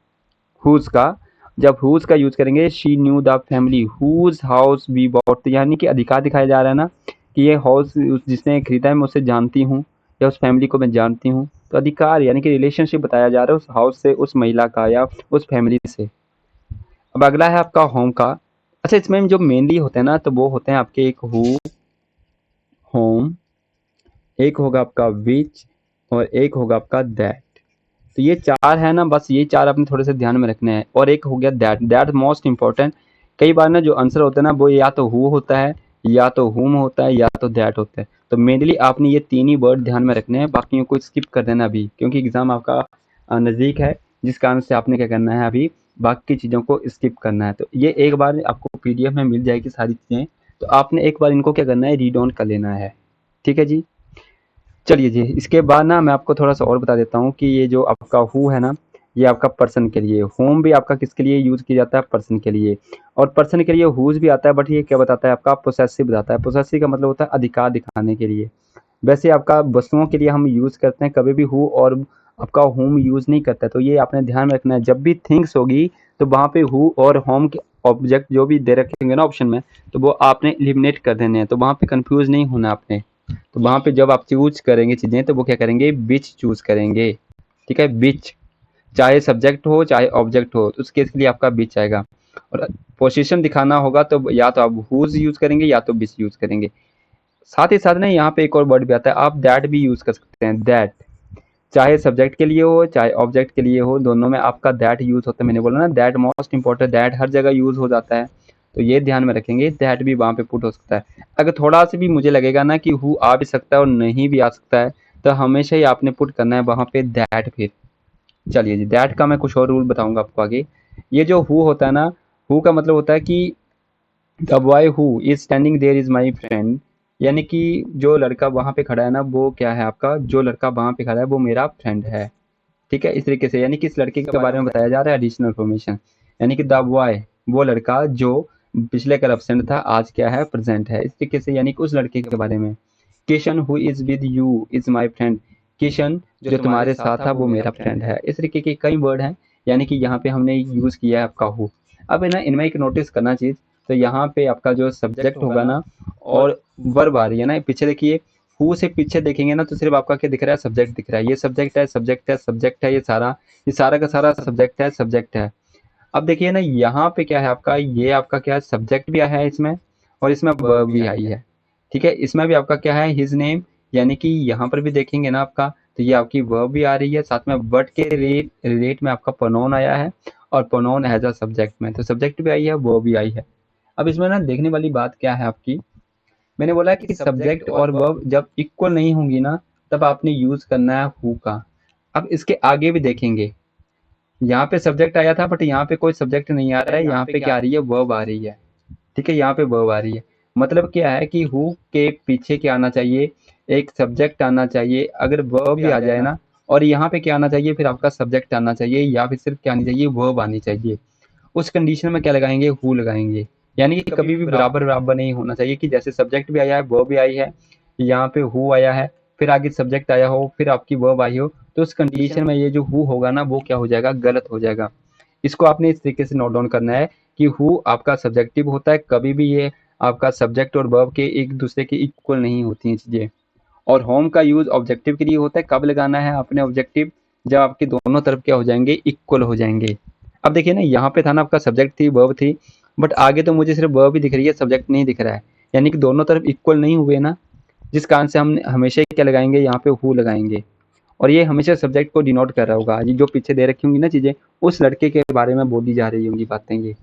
हुज का जब हुज का यूज करेंगे, she knew the family whose house we bought, यानी कि अधिकार दिखाया जा रहा है ना, कि ये हाउस जिसने खरीदा है मैं उसे जानती हूँ, या उस फैमिली को मैं जानती हूँ। तो अधिकार यानी कि रिलेशनशिप बताया जा रहा है उस हाउस से, उस महिला का या उस फैमिली से। अब अगला है आपका होम का। अच्छा, इसमें जो मेनली होते हैं ना, तो वो होते हैं आपके एक हु, होम, एक होगा आपका विच, और एक होगा आपका दैट। तो ये चार है ना, बस ये चार अपने थोड़े से ध्यान में रखने हैं। और एक हो गया दैट, दैट मोस्ट इंपॉर्टेंट। कई बार ना जो आंसर होता है ना वो या तो हु होता है, या तो हुम होता है, या तो दैट होता है। तो मेनली आपने ये तीन ही वर्ड ध्यान में रखने हैं, बाकियों को स्किप कर देना अभी, क्योंकि एग्जाम आपका नज़दीक है, जिस कारण से आपने क्या करना है, अभी बाकी चीज़ों को स्किप करना है। तो ये एक बार आपको पीडीएफ में मिल जाएगी सारी चीज़ें, तो आपने एक बार इनको क्या करना है, रीड ऑन कर लेना है, ठीक है जी। चलिए जी, इसके बाद ना मैं आपको थोड़ा सा और बता देता हूँ कि ये जो आपका हु है ना, ये आपका पर्सन के लिए। होम भी आपका किसके लिए यूज किया जाता है, पर्सन के लिए। और पर्सन के लिए हुज भी आता है, बट ये क्या बताता है, आपका पोसेसिव बताता है। पोसेसिव का मतलब होता है अधिकार दिखाने के लिए। वैसे आपका वस्तुओं के लिए हम यूज करते हैं, कभी भी हु और आपका होम यूज नहीं करता है। तो ये आपने ध्यान में रखना है, जब भी थिंग्स होगी तो वहाँ पे हु और होम के ऑब्जेक्ट जो भी दे रखेंगे ना ऑप्शन में, तो वो आपने एलिमिनेट कर देने हैं। तो वहाँ पे कंफ्यूज नहीं होना आपने। तो वहाँ पे जब आप चूज करेंगे चीजें, तो वो क्या करेंगे, बिच चूज करेंगे, ठीक है, बिच। चाहे सब्जेक्ट हो चाहे ऑब्जेक्ट हो, तो उस केस के लिए आपका बिच आएगा। और पोजीशन दिखाना होगा तो या तो आप हुज यूज करेंगे या तो बिच यूज करेंगे। साथ ही साथ ना यहाँ पे एक और वर्ड भी आता है, आप दैट भी यूज कर सकते हैं, दैट। चाहे सब्जेक्ट के लिए हो चाहे ऑब्जेक्ट के लिए हो, दोनों में आपका दैट यूज होता है। मैंने बोला ना दैट मोस्ट इंपॉर्टेंट, दैट हर जगह यूज हो जाता है, तो ये ध्यान में रखेंगे, दैट भी वहाँ पे पुट हो सकता है। अगर थोड़ा सा भी मुझे लगेगा ना कि हु आ भी सकता है और नहीं भी आ सकता है, तो हमेशा ही आपने पुट करना है वहाँ पे दैट। फिर चलिए जी, दैट का मैं कुछ और रूल बताऊंगा आपको आगे। ये जो हु होता है ना, हु का मतलब होता है कि the boy who is standing there is my friend, यानी कि जो लड़का वहाँ पे खड़ा है ना वो क्या है आपका, जो लड़का वहाँ पे खड़ा है वो मेरा फ्रेंड है। ठीक है, इस तरीके से यानी कि इस लड़के के बारे में बताया जा रहा है एडिशनल इन्फॉर्मेशन, यानी कि द बॉय वो लड़का जो पिछले कल एब्सेंट था आज क्या है प्रेजेंट है, इस तरीके से यानी कि उस लड़के के बारे में। Kishan who is with you is my friend, Kishan जो तुम्हारे साथ था वो मेरा फ्रेंड है। इस तरीके के कई वर्ड हैं, यानी कि यहाँ पे हमने यूज किया है आपका हु। अब है ना इनमें एक नोटिस करना चीज, तो यहाँ पे आपका जो सब्जेक्ट होगा ना और वर्ब आ रही है ना, पीछे देखिए हु से पीछे देखेंगे ना तो सिर्फ आपका क्या दिख रहा है, सब्जेक्ट दिख रहा है। ये सब्जेक्ट है, सब्जेक्ट है, सब्जेक्ट है, ये सारा का सारा सब्जेक्ट है, सब्जेक्ट है। अब देखिए ना यहाँ पे क्या है आपका, ये आपका क्या है, सब्जेक्ट भी आया है इसमें और इसमें वर्ब भी आई है। ठीक है, इसमें भी आपका क्या है, हिज नेम, यानी कि यहाँ पर भी देखेंगे ना आपका, तो ये आपकी वर्ब भी आ रही है, साथ में बट के रिलेट में आपका प्रोनाउन आया है और प्रोनाउन एज अ सब्जेक्ट में, तो सब्जेक्ट भी आई है, वर्ब भी आई है। अब इसमें ना देखने वाली बात क्या है आपकी, मैंने बोला कि सब्जेक्ट और वर्ब जब इक्वल नहीं होंगी ना तब आपने यूज करना है हु का। अब इसके आगे भी देखेंगे, यहाँ पे सब्जेक्ट आया था बट यहाँ पे कोई सब्जेक्ट नहीं आ रहा है, यहाँ पे क्या आ रही है, वर्ब आ रही है। ठीक है, यहाँ पे वर्ब आ रही है, मतलब क्या है कि हु के पीछे क्या आना चाहिए, एक सब्जेक्ट आना चाहिए। अगर वर्ब भी आ जाए ना और यहाँ पे क्या आना चाहिए, फिर आपका सब्जेक्ट आना चाहिए या फिर सिर्फ क्या आनी चाहिए, वर्ब आनी चाहिए। उस कंडीशन में क्या लगाएंगे, हु लगाएंगे। यानी कि कभी भी बराबर बराबर नहीं होना चाहिए कि जैसे सब्जेक्ट भी आया है वर्ब भी आई है, यहाँ पे हु आया है फिर आगे सब्जेक्ट आया हो फिर आपकी वर्ब आई हो, तो उस कंडीशन में ये जो हु होगा ना वो क्या हो जाएगा, गलत हो जाएगा। इसको आपने इस तरीके से नोट डाउन करना है कि हु आपका सब्जेक्टिव होता है, कभी भी ये आपका सब्जेक्ट और वर्ब के एक दूसरे के इक्वल नहीं होती हैं चीजें। और होम का यूज ऑब्जेक्टिव के लिए होता है, कब लगाना है आपने ऑब्जेक्टिव, जब आपके दोनों तरफ क्या हो जाएंगे, इक्वल हो जाएंगे। अब देखिए ना यहाँ पे था ना आपका सब्जेक्ट थी वर्ब थी, बट आगे तो मुझे सिर्फ वर्ब ही दिख रही है, सब्जेक्ट नहीं दिख रहा है, यानी कि दोनों तरफ इक्वल नहीं हुए ना, जिस कारण से हम हमेशा क्या लगाएंगे, यहाँ पे हु लगाएंगे। और ये हमेशा सब्जेक्ट को डिनोट कर रहा होगा, ये जो पीछे दे रखी होंगी ना चीजें उस लड़के के बारे में बोली जा रही होंगी बातें ये।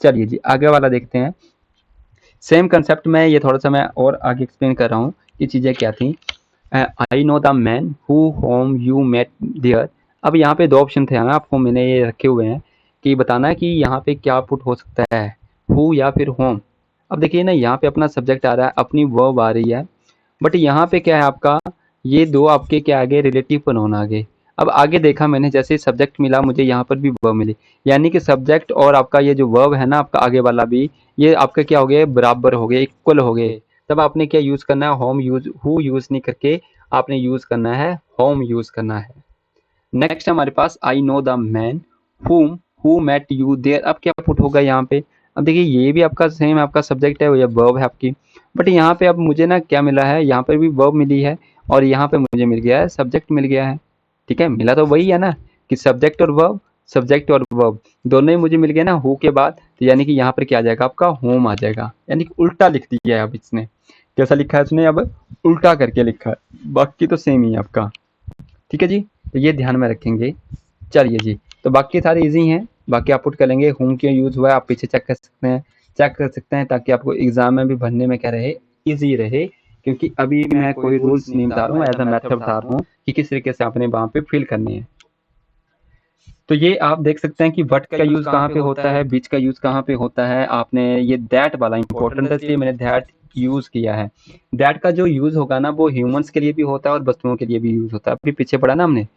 चलिए जी आगे वाला देखते हैं। सेम कंसेप्ट में ये थोड़ा सा मैं और आगे एक्सप्लेन कर रहा हूँ कि चीजें क्या थी। I know the man who whom you met there. अब यहाँ पे दो ऑप्शन थे ना आपको मैंने ये रखे हुए हैं कि बताना है कि यहाँ पे क्या पुट हो सकता है, हु या फिर होम। अब देखिए ना यहाँ पे अपना सब्जेक्ट आ रहा है, अपनी वर्ब आ रही है, बट यहाँ पे क्या है आपका, ये दो आपके क्या आगे, रिलेटिव प्रोनाउन आ गए। अब आगे देखा मैंने जैसे सब्जेक्ट मिला मुझे यहाँ पर भी वर्ब मिली, यानी कि सब्जेक्ट और आपका ये जो वर्ब है ना आपका आगे वाला भी, ये आपका क्या हो गया, बराबर हो गए, इक्वल हो गए। तब आपने क्या यूज करना है, होम यूज, हु यूज नहीं करके आपने यूज करना है होम यूज करना है। नेक्स्ट हमारे पास आई नो द मैन हुम हु मेट यू देयर। अब क्या पुट होगा यहाँ पे, अब देखिए ये भी आपका सेम आपका सब्जेक्ट है या वर्ब है आपकी, बट यहाँ पे अब मुझे ना क्या मिला है, यहाँ पर भी वर्ब मिली है और यहाँ पे मुझे मिल गया है सब्जेक्ट मिल गया है। ठीक है, मिला तो वही है ना कि सब्जेक्ट और वर्ब, सब्जेक्ट और वर्ब दोनों ही मुझे मिल गए ना हु के बाद, तो यानी कि यहाँ पर क्या आ जाएगा आपका, होम आ जाएगा। यानी कि उल्टा लिख दिया है अब इसने, कैसा लिखा है इसने, अब उल्टा करके लिखा है, बाकी तो सेम ही है आपका। ठीक है जी, तो ये ध्यान में रखेंगे। चलिए जी, तो बाकी सारे इजी हैं, बाकी आप पुट कर लेंगे, होम क्यों यूज हुआ है आप पीछे चेक कर सकते हैं, चेक कर सकते हैं ताकि आपको एग्जाम में भी भरने में क्या रहे, इजी रहे। क्योंकि अभी मैं कोई रूल्स नहीं बता रहा हूँ, एज अ मेथड बता रहा हूँ कि किस तरीके से आपने वहाँ पे फिल करने हैं। तो ये आप देख सकते हैं कि बट का यूज कहाँ पे होता है, बीच का यूज कहाँ पे होता है, आपने ये दैट वाला इंपॉर्टेंट है इसलिए मैंने दैट यूज किया है। दैट का जो यूज होगा ना वो ह्यूमंस के लिए भी होता है और वस्तुओं के लिए भी यूज होता है, अभी पीछे पढ़ा ना हमने,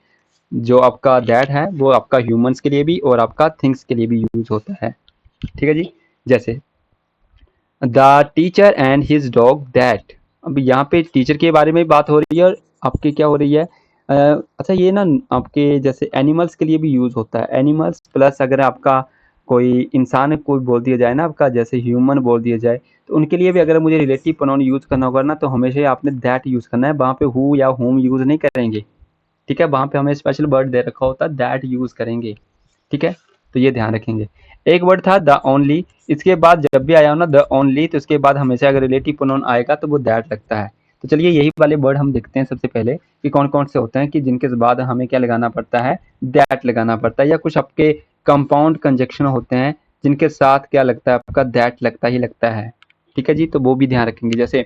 जो आपका दैट है वो आपका ह्यूमंस के लिए भी और आपका थिंग्स के लिए भी यूज होता है। ठीक है जी, जैसे the teacher and his dog that. अब यहाँ पे टीचर के बारे में बात हो रही है और आपके क्या हो रही है, अच्छा ये ना आपके जैसे एनिमल्स के लिए भी यूज होता है, एनिमल्स प्लस अगर आपका कोई इंसान कोई बोल दिया जाए ना आपका, जैसे ह्यूमन बोल दिया जाए, तो उनके लिए भी अगर मुझे रिलेटिव प्रोनाउन यूज करना होगा ना तो हमेशा ही आपने दैट यूज करना है, वहाँ पे हु या होम यूज नहीं करेंगे। ठीक है, वहाँ पे हमें स्पेशल वर्ड दे रखा होता है, दैट यूज करेंगे। ठीक है, तो ये ध्यान रखेंगे। एक वर्ड था द ओनली, इसके बाद जब भी आया हो ना द ओनली तो इसके बाद हमेशा अगर रिलेटिव प्रोनाउन आएगा तो वो दैट लगता है। तो चलिए यही वाले वर्ड हम देखते हैं सबसे पहले कि कौन कौन से होते हैं कि जिनके बाद हमें क्या लगाना पड़ता है, दैट लगाना पड़ता है, या कुछ आपके कंपाउंड कंजक्शन होते हैं जिनके साथ क्या लगता है आपका दैट लगता ही लगता है। ठीक है जी, तो वो भी ध्यान रखेंगे, जैसे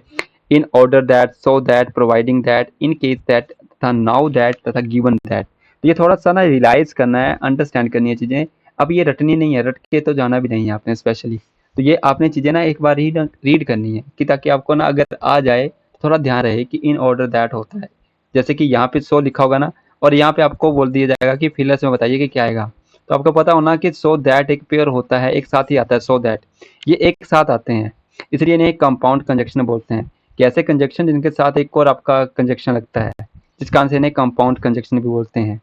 in order that, so that, providing that, in case that तथा नाउ दैट तथा गिवन दैट। तो ये थोड़ा सा ना रियलाइज करना है, अंडरस्टैंड करनी है चीजें। अब ये रटनी नहीं है, रट के तो जाना भी नहीं है आपने स्पेशली। तो ये आपने चीजें ना एक बार ही रीड करनी है कि ताकि आपको ना अगर आ जाए थोड़ा ध्यान रहे कि इन ऑर्डर दैट होता है। जैसे कि यहाँ पे सो लिखा होगा ना, और यहाँ पे आपको बोल दिया जाएगा कि फिलर्स में बताइए कि क्या आएगा। तो आपको पता होना कि सो दैट एक पेयर होता है, एक साथ ही आता है सो दैट, ये एक साथ आते हैं, इसलिए इन्हें कंपाउंड कंजक्शन बोलते हैं। कि ऐसे कंजक्शन जिनके साथ एक और आपका कंजक्शन लगता है, जिस कारण से इन्हें कंपाउंड कंजक्शन भी बोलते हैं।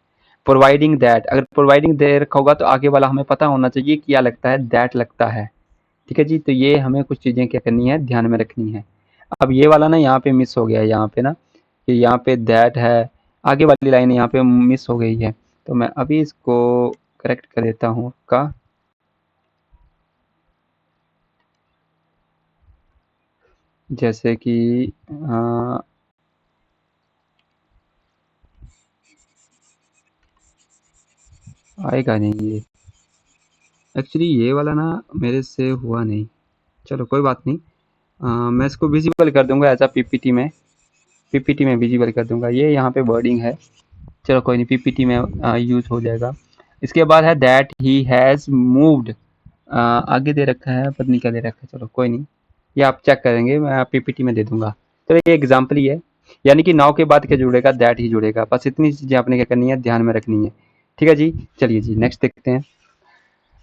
प्रोवाइडिंग दैट, अगर प्रोवाइडिंग दे रखा होगा तो आगे वाला हमें पता होना चाहिए क्या लगता है, दैट लगता है। ठीक है जी, तो ये हमें कुछ चीजें क्या करनी है, ध्यान में रखनी है। अब ये वाला ना यहाँ पे मिस हो गया है, यहाँ पे ना कि यहाँ पे दैट है, आगे वाली लाइन यहाँ पे मिस हो गई है, तो मैं अभी इसको करेक्ट कर देता हूँ का। जैसे कि आएगा नहीं ये, एक्चुअली ये वाला ना मेरे से हुआ नहीं, चलो कोई बात नहीं। मैं इसको विजिबल कर दूंगा ऐसा पीपीटी में, पीपीटी में विजिबल कर दूंगा, ये यहाँ पे वर्डिंग है, चलो कोई नहीं, पीपीटी में यूज हो जाएगा। इसके बाद है दैट ही हैज़ मूव्ड, आगे दे रखा है, पता नहीं क्या दे रखा है, चलो कोई नहीं, ये आप चेक करेंगे, मैं पीपीटी में दे दूंगा। चलो ये एग्जाम्पल ही है, यानी कि नाउ के बाद क्या जुड़ेगा, दैट ही जुड़ेगा, बस इतनी चीज़ें आपने क्या करनी है, ध्यान में रखनी है। ठीक है जी, चलिए जी नेक्स्ट देखते हैं।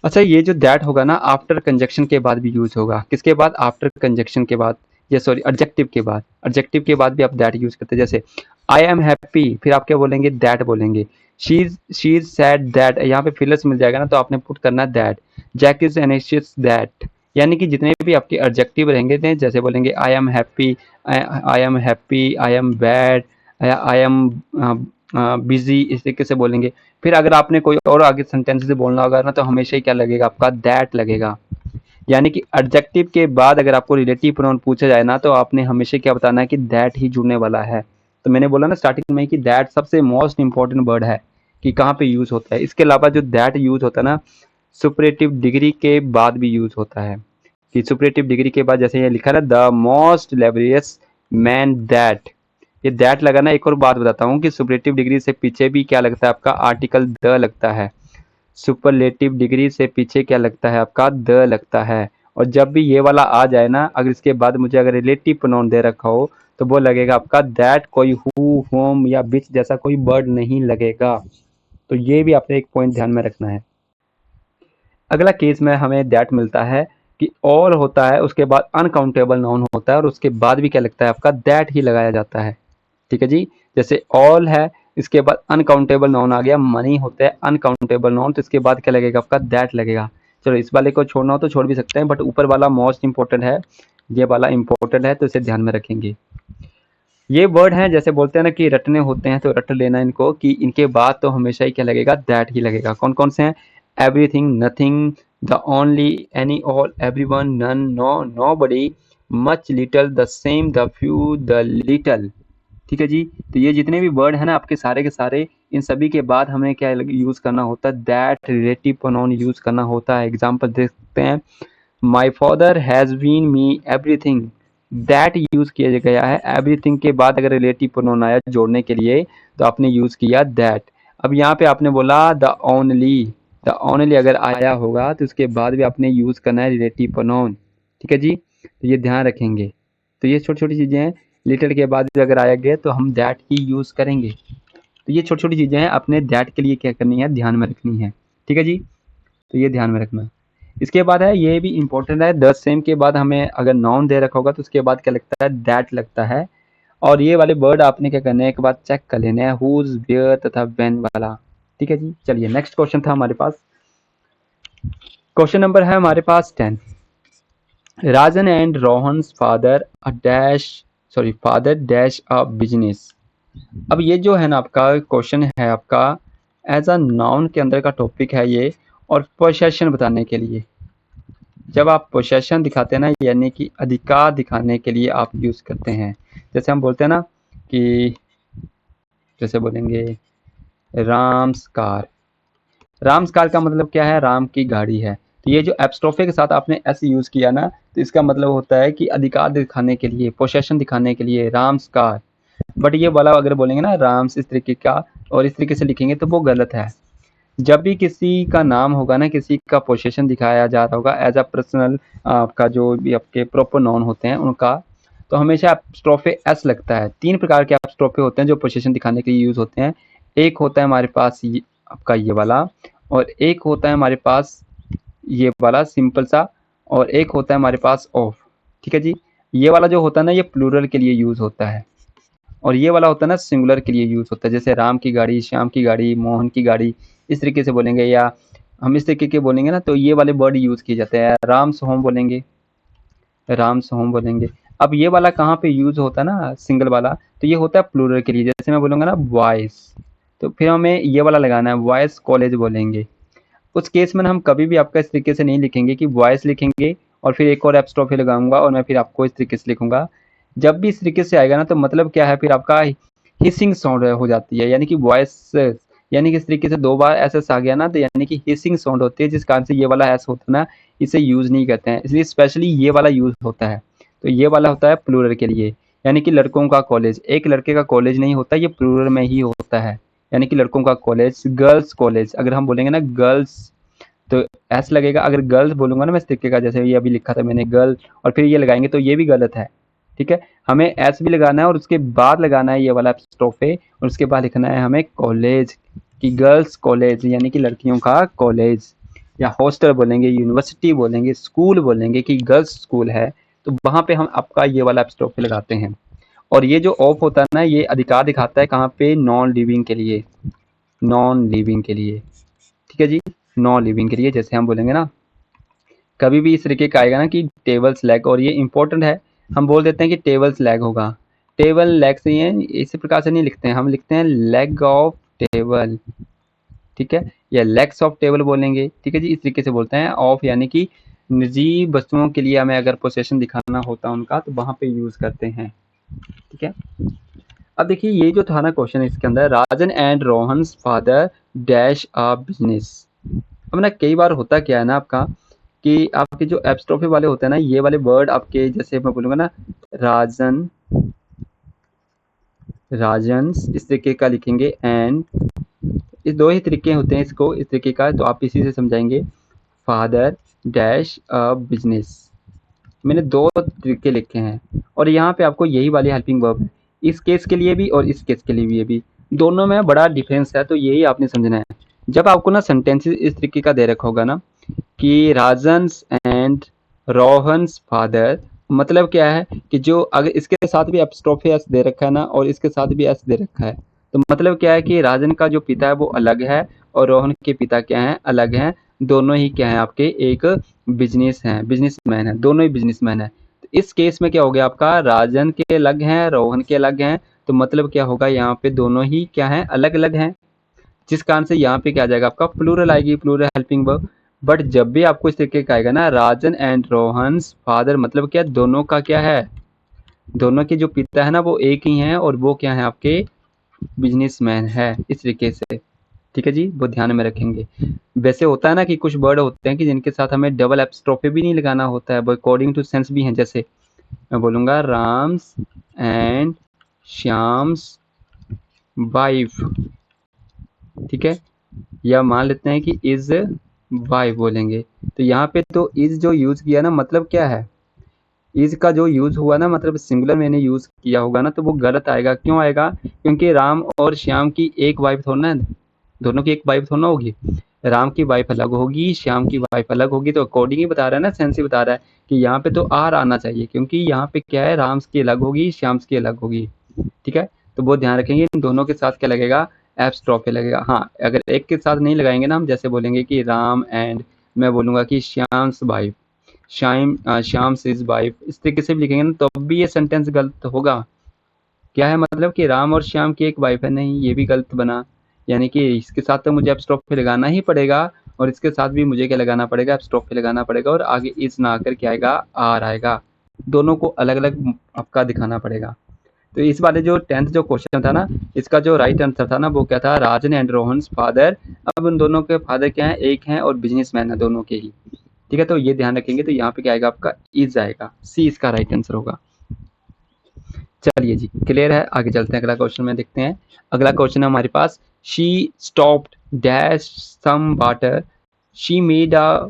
अच्छा, ये जो दैट होगा ना आफ्टर कंजक्शन के बाद भी यूज होगा, किसके बाद, आफ्टर कंजक्शन के बाद, या सॉरी एडजेक्टिव के बाद, एडजेक्टिव के बाद भी आप दैट यूज करते हैं। जैसे आई एम हैप्पी, फिर आप क्या बोलेंगे, दैट बोलेंगे। शी इज सैड दैट, यहाँ पे फिलर्स मिल जाएगा ना, तो आपने पुट करना है दैट। जैक इज एनेशियस दैट, यानी कि जितने भी आपके एडजेक्टिव रहेंगे थे, जैसे बोलेंगे I am happy, I am happy, I am bad, I am busy, इस तरीके से बोलेंगे। फिर अगर आपने कोई और आगे सेंटेंस से बोलना होगा ना, तो हमेशा ही क्या लगेगा आपका, दैट लगेगा। यानी कि एडजेक्टिव के बाद अगर आपको रिलेटिव प्रोनाउन पूछा जाए ना, तो आपने हमेशा क्या बताना है कि दैट ही जुड़ने वाला है। तो मैंने बोला ना स्टार्टिंग में कि दैट सबसे मोस्ट इंपॉर्टेंट वर्ड है कि कहाँ पे यूज होता है। इसके अलावा जो दैट यूज होता है ना, सुपरेटिव डिग्री के बाद भी यूज होता है, कि सुपरेटिव डिग्री के बाद जैसे ये लिखा है the most laborious man that, ये दैट लगा ना, एक और बात बताता हूँ कि सुपरलेटिव डिग्री से पीछे भी क्या लगता है आपका, आर्टिकल द लगता है। सुपरलेटिव डिग्री से पीछे क्या लगता है आपका, द लगता है। और जब भी ये वाला आ जाए ना, अगर इसके बाद मुझे अगर रिलेटिव प्रोनाउन दे रखा हो, तो वो लगेगा आपका दैट, कोई हु, होम या विच जैसा कोई वर्ड नहीं लगेगा। तो ये भी आपने एक पॉइंट ध्यान में रखना है। अगला केस में हमें दैट मिलता है कि ऑल होता है, उसके बाद अनकाउंटेबल नाउन होता है, और उसके बाद भी क्या लगता है आपका, दैट ही लगाया जाता है। ठीक है जी, जैसे ऑल है, इसके बाद अनकाउंटेबल नाउन आ गया, मनी होता है अनकाउंटेबल नाउन, तो इसके बाद क्या लगेगा आपका, दैट लगेगा। चलो इस वाले को छोड़ना हो तो छोड़ भी सकते हैं, बट ऊपर वाला मोस्ट इंपॉर्टेंट है, ये वाला इंपॉर्टेंट है, तो इसे ध्यान में रखेंगे। ये वर्ड हैं, जैसे बोलते हैं ना कि रटने होते हैं, तो रट लेना इनको, कि इनके बाद तो हमेशा ही क्या लगेगा, दैट ही लगेगा। कौन कौन से हैं, everything, nothing, the only, any, all, everyone, none, no, nobody, much, little, the same, the few, the little. ठीक है जी, तो ये जितने भी वर्ड है ना आपके सारे के सारे, इन सभी के बाद हमें क्या यूज करना होता है, दैट रिलेटिव प्रोनाउन यूज करना होता है। एग्जांपल देखते हैं, my father has been me everything, that use किया गया है। एवरीथिंग के बाद अगर रिलेटिव प्रोनाउन आया जोड़ने के लिए, तो आपने यूज किया दैट। अब यहाँ पे आपने बोला द ओनली, द ओनली अगर आया होगा तो उसके बाद भी आपने यूज करना है रिलेटिव प्रोनाउन। ठीक है जी, तो ये ध्यान रखेंगे। तो ये छोटी छोटी चीजें हैं, लिटिल के बाद भी अगर आया गया तो हम दैट ही यूज करेंगे। तो ये छोटी छोटी चीजें हैं, अपने दैट के लिए क्या करनी है, ध्यान में रखनी है। ठीक है जी, तो ये ध्यान में रखना। इसके बाद है, ये भी इंपॉर्टेंट है, द सेम के बाद हमें अगर नाउन दे रखा होगा तो उसके बाद क्या लगता है, दैट लगता है। और ये वाले वर्ड आपने क्या करना है, एक बार चेक कर लेना है, हुज, वेयर तथा व्हेन वाला। ठीक है जी, चलिए नेक्स्ट क्वेश्चन था हमारे पास, क्वेश्चन नंबर है हमारे पास 10। Rajan and Rohan's father a dash, sorry father dash a business. अब ये जो है ना आपका क्वेश्चन है आपका एज अ नाउन के अंदर का टॉपिक है ये, और पोसेशन बताने के लिए। जब आप पोसेशन दिखाते हैं ना, यानी कि अधिकार दिखाने के लिए आप यूज़ करते हैं। जैसे हम बोलते हैं ना कि जैसे बोलेंगे राम्स कार। राम्स कार का मतलब क्या है? राम की गाड़ी है। तो ये जो एपस्ट्रोफे के साथ आपने एस यूज़ किया ना, तो इसका मतलब होता है कि अधिकार दिखाने के लिए, पोसेशन दिखाने के लिए राम्स कार। बट ये वाला अगर बोलेंगे ना राम्स इस तरीके का और इस तरीके से लिखेंगे तो वो गलत है। जब भी किसी का नाम होगा ना, किसी का पोसेशन दिखाया जा रहा होगा एज अ पर्सनल, आपका जो भी आपके प्रॉपर नाउन होते हैं उनका, तो हमेशा एपस्ट्रोफे एस लगता है। 3 प्रकार के एपस्ट्रोफे होते हैं जो पोसेशन दिखाने के लिए यूज़ होते हैं। एक होता है हमारे पास ये आपका ये वाला, और एक होता है हमारे पास ये वाला सिंपल सा, और एक होता है हमारे पास ऑफ। ठीक है जी। ये वाला जो होता है ना, ये प्लूरल के लिए यूज़ होता है, और ये वाला होता है ना सिंगुलर के लिए यूज़ होता है। जैसे राम की गाड़ी, श्याम की गाड़ी, मोहन की गाड़ी, इस तरीके से बोलेंगे, या हम इस तरीके के बोलेंगे ना तो ये वाले वर्ड यूज़ किए जाते हैं। राम्स होम बोलेंगे, राम्स होम बोलेंगे। अब ये वाला कहाँ पे यूज़ होता है ना सिंगल वाला, तो ये होता है प्लूरल के लिए। जैसे मैं बोलूँगा ना बॉयज़, तो फिर हमें ये वाला लगाना है, बॉयज़ कॉलेज बोलेंगे। उस केस में हम कभी भी आपका इस तरीके से नहीं लिखेंगे कि बॉयज़ लिखेंगे और फिर एक और एपस्ट्रोफी लगाऊंगा और मैं फिर आपको इस तरीके से लिखूंगा। जब भी इस तरीके से आएगा ना तो मतलब क्या है, फिर आपका हिसिंग साउंड हो जाती है, यानी कि वॉइस, यानी कि इस तरीके से 2 बार एस आ गया ना तो यानी कि हिसिंग साउंड होती है, जिस कारण से ये वाला एस होता है ना, इसे यूज़ नहीं करते हैं, इसलिए स्पेशली ये वाला यूज़ होता है। तो ये वाला होता है प्लूरल के लिए, यानी कि लड़कों का कॉलेज। एक लड़के का कॉलेज नहीं होता, ये प्लूरल में ही होता है, यानी कि लड़कों का कॉलेज, गर्ल्स कॉलेज। अगर हम बोलेंगे ना गर्ल्स तो एस लगेगा। अगर गर्ल्स बोलूंगा ना मैं इस तरीके का, जैसे ये अभी लिखा था मैंने गर्ल, और फिर ये लगाएंगे तो ये भी गलत है। ठीक है, हमें एस भी लगाना है और उसके बाद लगाना है ये वाला स्टॉफे, और उसके बाद लिखना है हमें कॉलेज, कि गर्ल्स कॉलेज यानी कि लड़कियों का कॉलेज, या हॉस्टल बोलेंगे, यूनिवर्सिटी बोलेंगे, स्कूल बोलेंगे कि गर्ल्स स्कूल है, तो वहां पे हम आपका ये वाला स्टॉफे लगाते हैं। और ये जो ऑफ होता है ना, ये अधिकार दिखाता है कहाँ पे? नॉन लिविंग के लिए, नॉन लिविंग के लिए। ठीक है जी, नॉन लिविंग के लिए। जैसे हम बोलेंगे ना कभी भी इस तरीके का आएगा ना कि टेबल्स लैग, और ये इंपॉर्टेंट है, हम बोल देते हैं कि टेबल्स लैग होगा। टेबल लैग से ये इसी प्रकार से नहीं लिखते हैं, हम लिखते हैं लेग ऑफ टेबल। ठीक है, या लेग्स ऑफ टेबल बोलेंगे। ठीक है जी, इस तरीके से बोलते हैं। ऑफ यानी कि निजी वस्तुओं के लिए हमें अगर पोसेशन दिखाना होता है उनका, तो वहां पे यूज करते हैं। ठीक है, अब देखिए ये जो था ना क्वेश्चन, इसके अंदर Rajan and Rohan's father dash a business. अब ना कई बार होता क्या है ना आपका, कि आपके जो एपस्ट्रोफी वाले होते हैं ना, ये वाले वर्ड आपके, जैसे मैं बोलूंगा ना राजन, राजन्स इस तरीके का लिखेंगे, एंड इस 2 ही तरीके होते हैं इसको इस तरीके का, तो आप इसी से समझाएंगे। फादर डैश अ बिजनेस, मैंने 2 तरीके लिखे हैं, और यहाँ पे आपको यही वाली हेल्पिंग वर्ब है, इस केस के लिए भी और इस केस के लिए भी। भी दोनों में बड़ा डिफरेंस है, तो यही आपने समझना है। जब आपको ना सेंटेंसेस इस तरीके का दे रखा होगा ना कि राजन्स एंड रोहन्स फादर, मतलब क्या है कि जो अगर इसके साथ भी एपस्ट्रोफी एस दे रखा है ना और इसके साथ भी एस दे रखा है, तो मतलब क्या है कि राजन का जो पिता है वो अलग है और रोहन के पिता क्या हैं? अलग हैं। दोनों ही क्या हैं आपके? एक बिजनेस हैं, बिजनेसमैन है, दोनों ही बिजनेसमैन है। तो इस केस में क्या हो गया आपका? राजन के अलग हैं, रोहन के अलग हैं, तो मतलब क्या होगा यहाँ पे? दोनों ही क्या हैं? अलग अलग हैं, जिस कारण से यहाँ पे क्या आ जाएगा आपका? प्लूरल आएगी, प्लूरल हेल्पिंग वर्ब। बट जब भी आपको इस तरीके का आएगा ना राजन एंड रोहन्स फादर, मतलब क्या? दोनों का क्या है? दोनों के जो पिता है ना वो एक ही हैं और वो क्या है आपके? बिजनेसमैन है, इस तरीके से। ठीक है जी, वो ध्यान में रखेंगे। वैसे होता है ना कि कुछ वर्ड होते हैं कि जिनके साथ हमें डबल एपस्ट्रोफी भी नहीं लगाना होता है, वो अकॉर्डिंग टू सेंस भी हैं। जैसे मैं बोलूंगा राम्स एंड श्याम्स वाइफ। ठीक है, या मान लेते हैं कि इज वाइफ बोलेंगे, तो यहाँ पे तो इज जो यूज किया ना, मतलब क्या है? इज का जो यूज हुआ ना, मतलब सिंगुलर मैंने यूज किया होगा ना, तो वो गलत आएगा। क्यों आएगा? क्योंकि राम और श्याम की एक वाइफ थोड़ा ना, दोनों की एक वाइफ थोड़ा ना होगी। राम की वाइफ अलग होगी, श्याम की वाइफ अलग होगी, तो अकॉर्डिंग ही बता रहा है ना, सेंस ही बता रहा है कि यहाँ पे तो आर आना चाहिए, क्योंकि यहाँ पे क्या है? राम्स की अलग होगी, श्याम्स की अलग होगी। ठीक है, तो वो ध्यान रखेंगे। इन दोनों के साथ क्या लगेगा? एपस्ट्रोफी लगेगा। हाँ, अगर एक के साथ नहीं लगाएंगे ना हम, जैसे बोलेंगे कि राम एंड, मैं बोलूंगा कि Shyam's wife, Shyam's is wife, इस तरीके से भी लिखेंगे ना तो भी ये सेंटेंस गलत होगा। क्या है मतलब कि राम और श्याम की एक वाइफ है? नहीं, ये भी गलत बना, यानी कि इसके साथ तो मुझे एपस्ट्रोफी लगाना ही पड़ेगा, और इसके साथ भी मुझे क्या लगाना पड़ेगा, एपस्ट्रोफी लगाना पड़ेगा और आगे इस ना आकर क्या आएगा, आर आएगा। दोनों को अलग अलग आपका दिखाना पड़ेगा। तो इस वाले जो 10th जो क्वेश्चन था ना, इसका जो राइट आंसर था ना वो क्या था, राजन एंड रोहन फादर। अब उन दोनों के फादर क्या है, एक हैं और बिजनेसमैन है दोनों के ही। ठीक है, तो ये ध्यान रखेंगे। तो यहाँ पे क्या आएगा आपका, इज आएगा, सी इसका राइट आंसर होगा। चलिए जी, क्लियर है। आगे चलते हैं, अगला क्वेश्चन में देखते हैं। अगला क्वेश्चन है हमारे पास, she stopped dash some water, she made a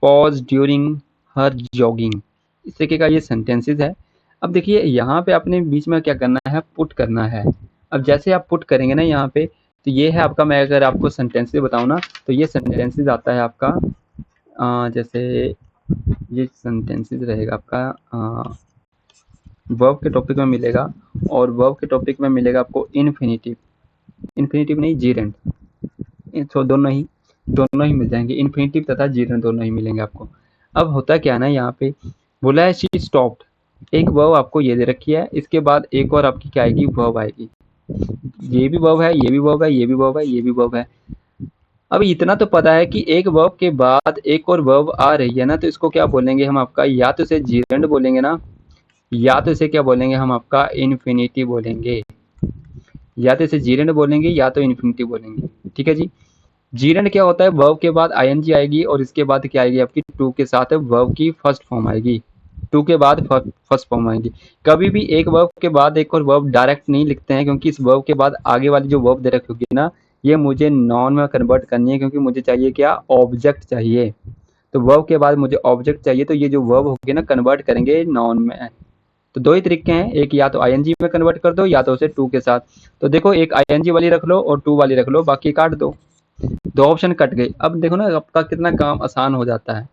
pause during her jogging. इस तरीके का ये सेंटेंसेस है। अब देखिए यहाँ पे आपने बीच में क्या करना है, पुट करना है। अब जैसे आप पुट करेंगे ना यहाँ पे, तो ये है आपका, मैं अगर आपको सेंटेंसेस बताऊँ ना, तो ये सेंटेंसेस आता है आपका जैसे ये सेंटेंसेस रहेगा आपका वर्ब के टॉपिक में मिलेगा, और वर्ब के टॉपिक में मिलेगा आपको इन्फिनिटिव, इन्फिनिटिव नहीं जीरेंट, तो दोनों ही मिल जाएंगे, इन्फिनिटिव तथा जीरेंट दोनों ही मिलेंगे आपको। अब होता क्या है ना, यहाँ पे बोला है शी स्टॉप्ड, एक वर्ब आपको ये दे रखी है, इसके बाद एक और आपकी क्या आएगी, वर्ब आएगी। ये भी वर्ब है, ये भी वर्ब है, ये भी वर्ब है, ये भी वर्ब है। अब इतना तो पता है कि एक वर्ब के बाद एक और वर्ब आ रही है ना, तो इसको क्या बोलेंगे हम आपका, या तो इसे जीरेंट बोलेंगे ना, या तो इसे क्या बोलेंगे हम आपका, इन्फिनिटिव बोलेंगे। या तो इसे जीरेंट बोलेंगे या तो इन्फिनिटिव बोलेंगे। ठीक है जी। जीरेंट क्या होता है, वर्ब के बाद आईएनजी आएगी और इसके बाद क्या आएगी आपकी, टू के साथ वर्ब की फर्स्ट फॉर्म आएगी, टू के बाद फर्स्ट फॉर्म आएगी। कभी भी एक वर्ब के बाद एक और वर्ब डायरेक्ट नहीं लिखते हैं, क्योंकि इस वर्ब के बाद आगे वाली जो वर्ब दे रखी होगी ना, ये मुझे नॉन में कन्वर्ट करनी है, क्योंकि मुझे चाहिए क्या, ऑब्जेक्ट चाहिए। तो वर्ब के बाद मुझे ऑब्जेक्ट चाहिए, तो ये जो वर्ब होगी ना, कन्वर्ट करेंगे नॉन में। तो दो ही तरीके हैं, एक या तो आईएनजी में कन्वर्ट कर दो या तो उसे टू के साथ। तो देखो, एक आईएनजी वाली रख लो और टू वाली रख लो, बाकी काट दो। दो ऑप्शन कट गए। अब देखो ना आपका कितना काम आसान हो जाता है।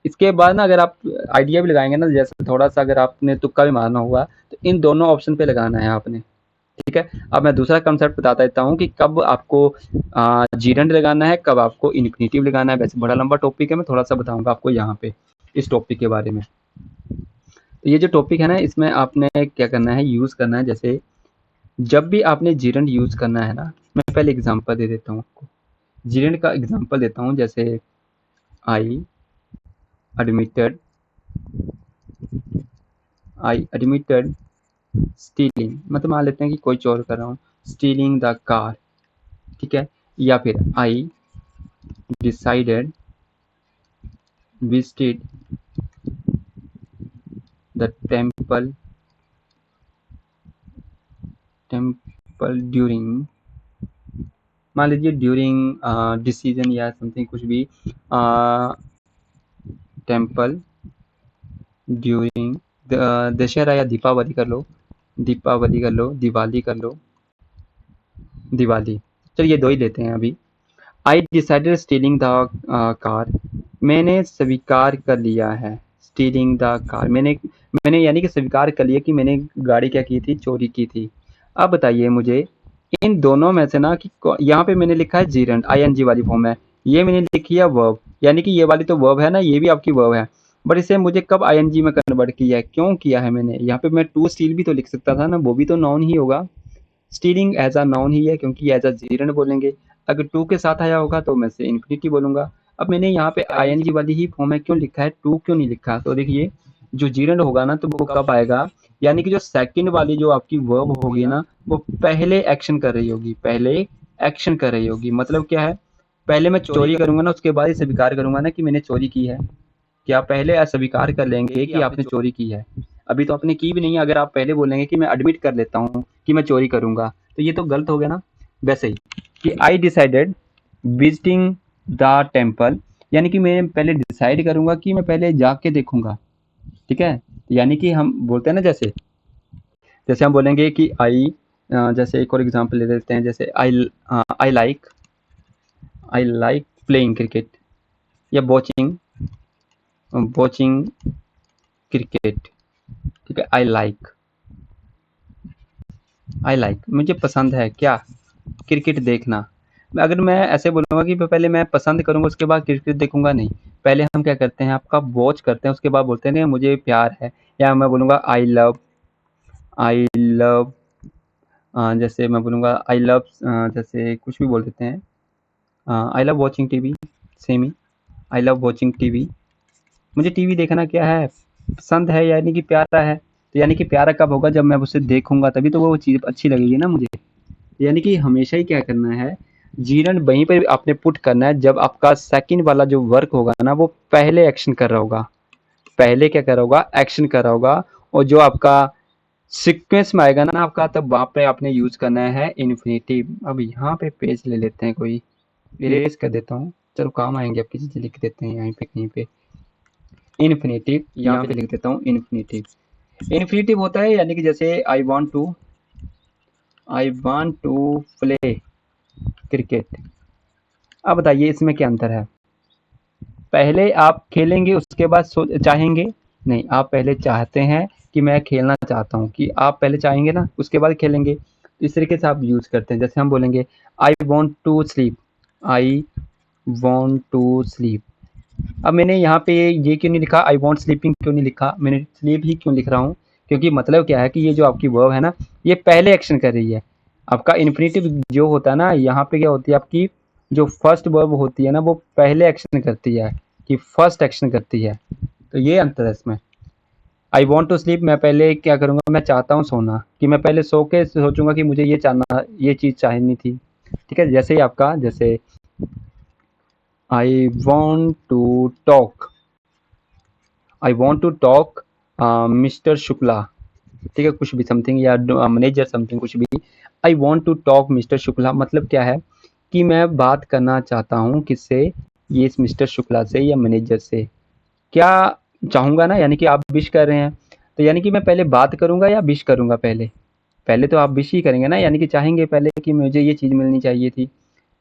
इसके बाद ना अगर आप आइडिया भी लगाएंगे ना, जैसे थोड़ा सा अगर आपने तुक्का भी मारना हुआ, तो इन दोनों ऑप्शन पे लगाना है आपने। ठीक है। अब मैं दूसरा कंसेप्ट बताता देता हूँ कि कब आपको जीरेंट लगाना है, कब आपको इन्फिनिटिव लगाना है। वैसे बड़ा लंबा टॉपिक है, मैं थोड़ा सा बताऊंगा आपको यहाँ पे इस टॉपिक के बारे में। तो ये जो टॉपिक है ना, इसमें आपने क्या करना है, यूज़ करना है। जैसे जब भी आपने जीरेंट यूज़ करना है ना, मैं पहले एग्जांपल दे देता हूँ आपको, जीरेंट का एग्जांपल देता हूँ। जैसे आई एडमिटेड स्टीलिंग, मतलब मान लेते हैं कि कोई चोर कर रहा हूँ, स्टीलिंग द कार। ठीक है। या फिर I decided visited the temple during, मान लीजिए ड्यूरिंग डिसीजन या समथिंग कुछ भी, टेम्पल ड्यूरिंग दशहरा या दीपावली कर लो, दिवाली कर लो, दिवाली। चलिए दो ही लेते हैं अभी। I decided stealing the car, मैंने स्वीकार कर लिया है, स्टीलिंग द कार, मैंने यानी कि स्वीकार कर लिया कि मैंने गाड़ी क्या की थी, चोरी की थी। अब बताइए मुझे इन दोनों में से ना, कि यहाँ पे मैंने लिखा है जीरेंट, आईएनजी वाली फॉर्म है, ये मैंने लिखी है वर्ब, यानी कि ये वाली तो वर्ब है ना, ये भी आपकी वर्ब है, बट इसे मुझे कब आईएनजी में कन्वर्ट किया है, क्यों किया है मैंने, यहाँ पे मैं टू स्टील भी तो लिख सकता था ना, वो भी तो नाउन ही होगा। स्टीलिंग एज अ नाउन ही है, क्योंकि एज अ जीरेंट बोलेंगे। अगर टू के साथ आया होगा तो मैं से इन्फिनिटी बोलूंगा। अब मैंने यहाँ पे आईएनजी वाली ही फॉर्म है, क्यों लिखा है, टू क्यों नहीं लिखा। तो देखिए, जो जीरेंट होगा ना, तो वो कब आएगा, यानी कि जो सेकंड वाली जो आपकी वर्ब होगी ना, वो पहले एक्शन कर रही होगी, पहले एक्शन कर रही होगी। मतलब क्या है, पहले मैं चोरी करूंगा ना, उसके बाद ही स्वीकार करूंगा ना कि मैंने चोरी की है। क्या पहले अस्वीकार कर लेंगे कि आपने चोरी की है, अभी तो आपने की भी नहीं है। अगर आप पहले बोलेंगे कि मैं एडमिट कर लेता हूँ कि मैं चोरी करूंगा, तो ये तो गलत हो गया ना। वैसे ही कि I decided visiting the temple, यानी कि मैं पहले डिसाइड करूंगा कि मैं पहले जाके देखूंगा। ठीक है। यानी कि हम बोलते हैं ना, जैसे जैसे हम बोलेंगे कि आई, जैसे एक और एग्जांपल ले लेते हैं, जैसे आई लाइक प्लेइंग क्रिकेट या वॉचिंग क्रिकेट। ठीक है। आई लाइक मुझे पसंद है क्या, क्रिकेट देखना। अगर मैं ऐसे बोलूँगा कि पहले मैं पसंद करूँगा उसके बाद क्रिकेट देखूंगा, नहीं। पहले हम क्या करते हैं, आपका वॉच करते हैं, उसके बाद बोलते हैं मुझे प्यार है। या मैं बोलूँगा आई लव, जैसे मैं बोलूँगा आई लव, जैसे कुछ भी बोल देते हैं, I love watching TV, semi. I love watching TV. मुझे टीवी देखना क्या है, पसंद है, यानी कि प्यारा है। तो यानी कि प्यारा कब होगा, जब मैं उसे देखूंगा तभी तो वो चीज़ अच्छी लगेगी ना मुझे। यानी कि हमेशा ही क्या करना है, जीरन वहीं पर आपने पुट करना है जब आपका सेकंड वाला जो वर्क होगा ना वो पहले एक्शन कर रहा होगा, पहले क्या कर रहा होगा, एक्शन कर रहा होगा। और जो आपका सीक्वेंस में आएगा ना आपका, तब वहाँ पे आपने यूज करना है इन्फिनेटिव। अब यहाँ पे पेज ले लेते हैं, कोई इरेज कर देता हूँ, चलो काम आएंगे, आपकी चीजें लिख देते हैं यहाँ पे कहीं पे। इन्फिनेटिव यहाँ पे लिख देता हूँ इन्फिनेटिव। इन्फिनेटिव होता है यानी कि जैसे I want to play cricket. अब बताइए इसमें क्या अंतर है, पहले आप खेलेंगे उसके बाद चाहेंगे, नहीं, आप पहले चाहते हैं कि मैं खेलना चाहता हूँ, कि आप पहले चाहेंगे ना उसके बाद खेलेंगे। इस तरीके से आप यूज करते हैं। जैसे हम बोलेंगे I want to sleep, I want to sleep. अब मैंने यहाँ पे ये क्यों नहीं लिखा, आई वॉन्ट स्लीपिंग क्यों नहीं लिखा, मैंने स्लीप ही क्यों लिख रहा हूँ, क्योंकि मतलब क्या है कि ये जो आपकी वर्ब है ना, ये पहले एक्शन कर रही है। आपका इन्फिनेटिव जो होता है ना, यहाँ पे क्या होती है, आपकी जो फर्स्ट वर्ब होती है ना वो पहले एक्शन करती है, कि फर्स्ट एक्शन करती है। तो ये अंतर है इसमें। आई वॉन्ट टू स्लीप, मैं पहले क्या करूँगा, मैं चाहता हूँ सोना, कि मैं पहले सो के सोचूंगा कि मुझे ये चीज़ चाहिए थी। ठीक है, जैसे ही आपका, जैसे I want to talk, I want to talk mister Shukla, ठीक है, कुछ भी समथिंग, या मैनेजर समथिंग, कुछ भी। I want to talk mister Shukla मतलब क्या है, कि मैं बात करना चाहता हूँ किससे, ये इस मिस्टर शुक्ला से या मैनेजर से। क्या चाहूँगा ना, यानी कि आप विश कर रहे हैं, तो यानी कि मैं पहले बात करूँगा या विश करूँगा, पहले पहले तो आप विश ही करेंगे ना, यानी कि चाहेंगे पहले कि मुझे ये चीज़ मिलनी चाहिए थी।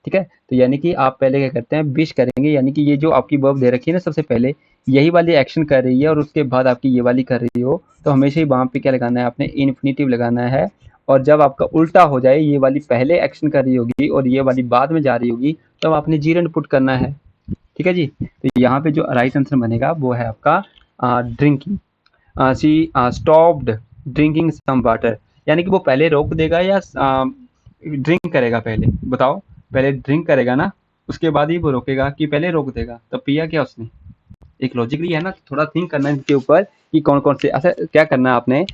ठीक है, तो यानी कि आप पहले क्या करते हैं, विश करेंगे, यानी कि ये जो आपकी वर्ब दे रखी है ना, सबसे पहले यही वाली एक्शन कर रही है और उसके बाद आपकी ये वाली कर रही हो, तो हमेशा ही वहाँ पे क्या लगाना है, आपने इन्फिनेटिव लगाना है। और जब आपका उल्टा हो जाए, ये वाली पहले एक्शन कर रही होगी और ये वाली बाद में जा रही होगी, तब तो आपने जीरन पुट करना है। ठीक है जी, तो यहाँ पे जो राइट आंसर बनेगा वो है आपका ड्रिंकिंग। सी स्टॉप्ड ड्रिंकिंग सम वाटर, यानी कि वो पहले रोक देगा या ड्रिंक करेगा, पहले बताओ, पहले ड्रिंक करेगा ना, उसके बाद ही वो रोकेगा, कि पहले रोक देगा तब पिया क्या उसने। एक लॉजिकली है ना, थोड़ा थिंक करना है इनके ऊपर कि कौन कौन से, ऐसा क्या करना है आपने।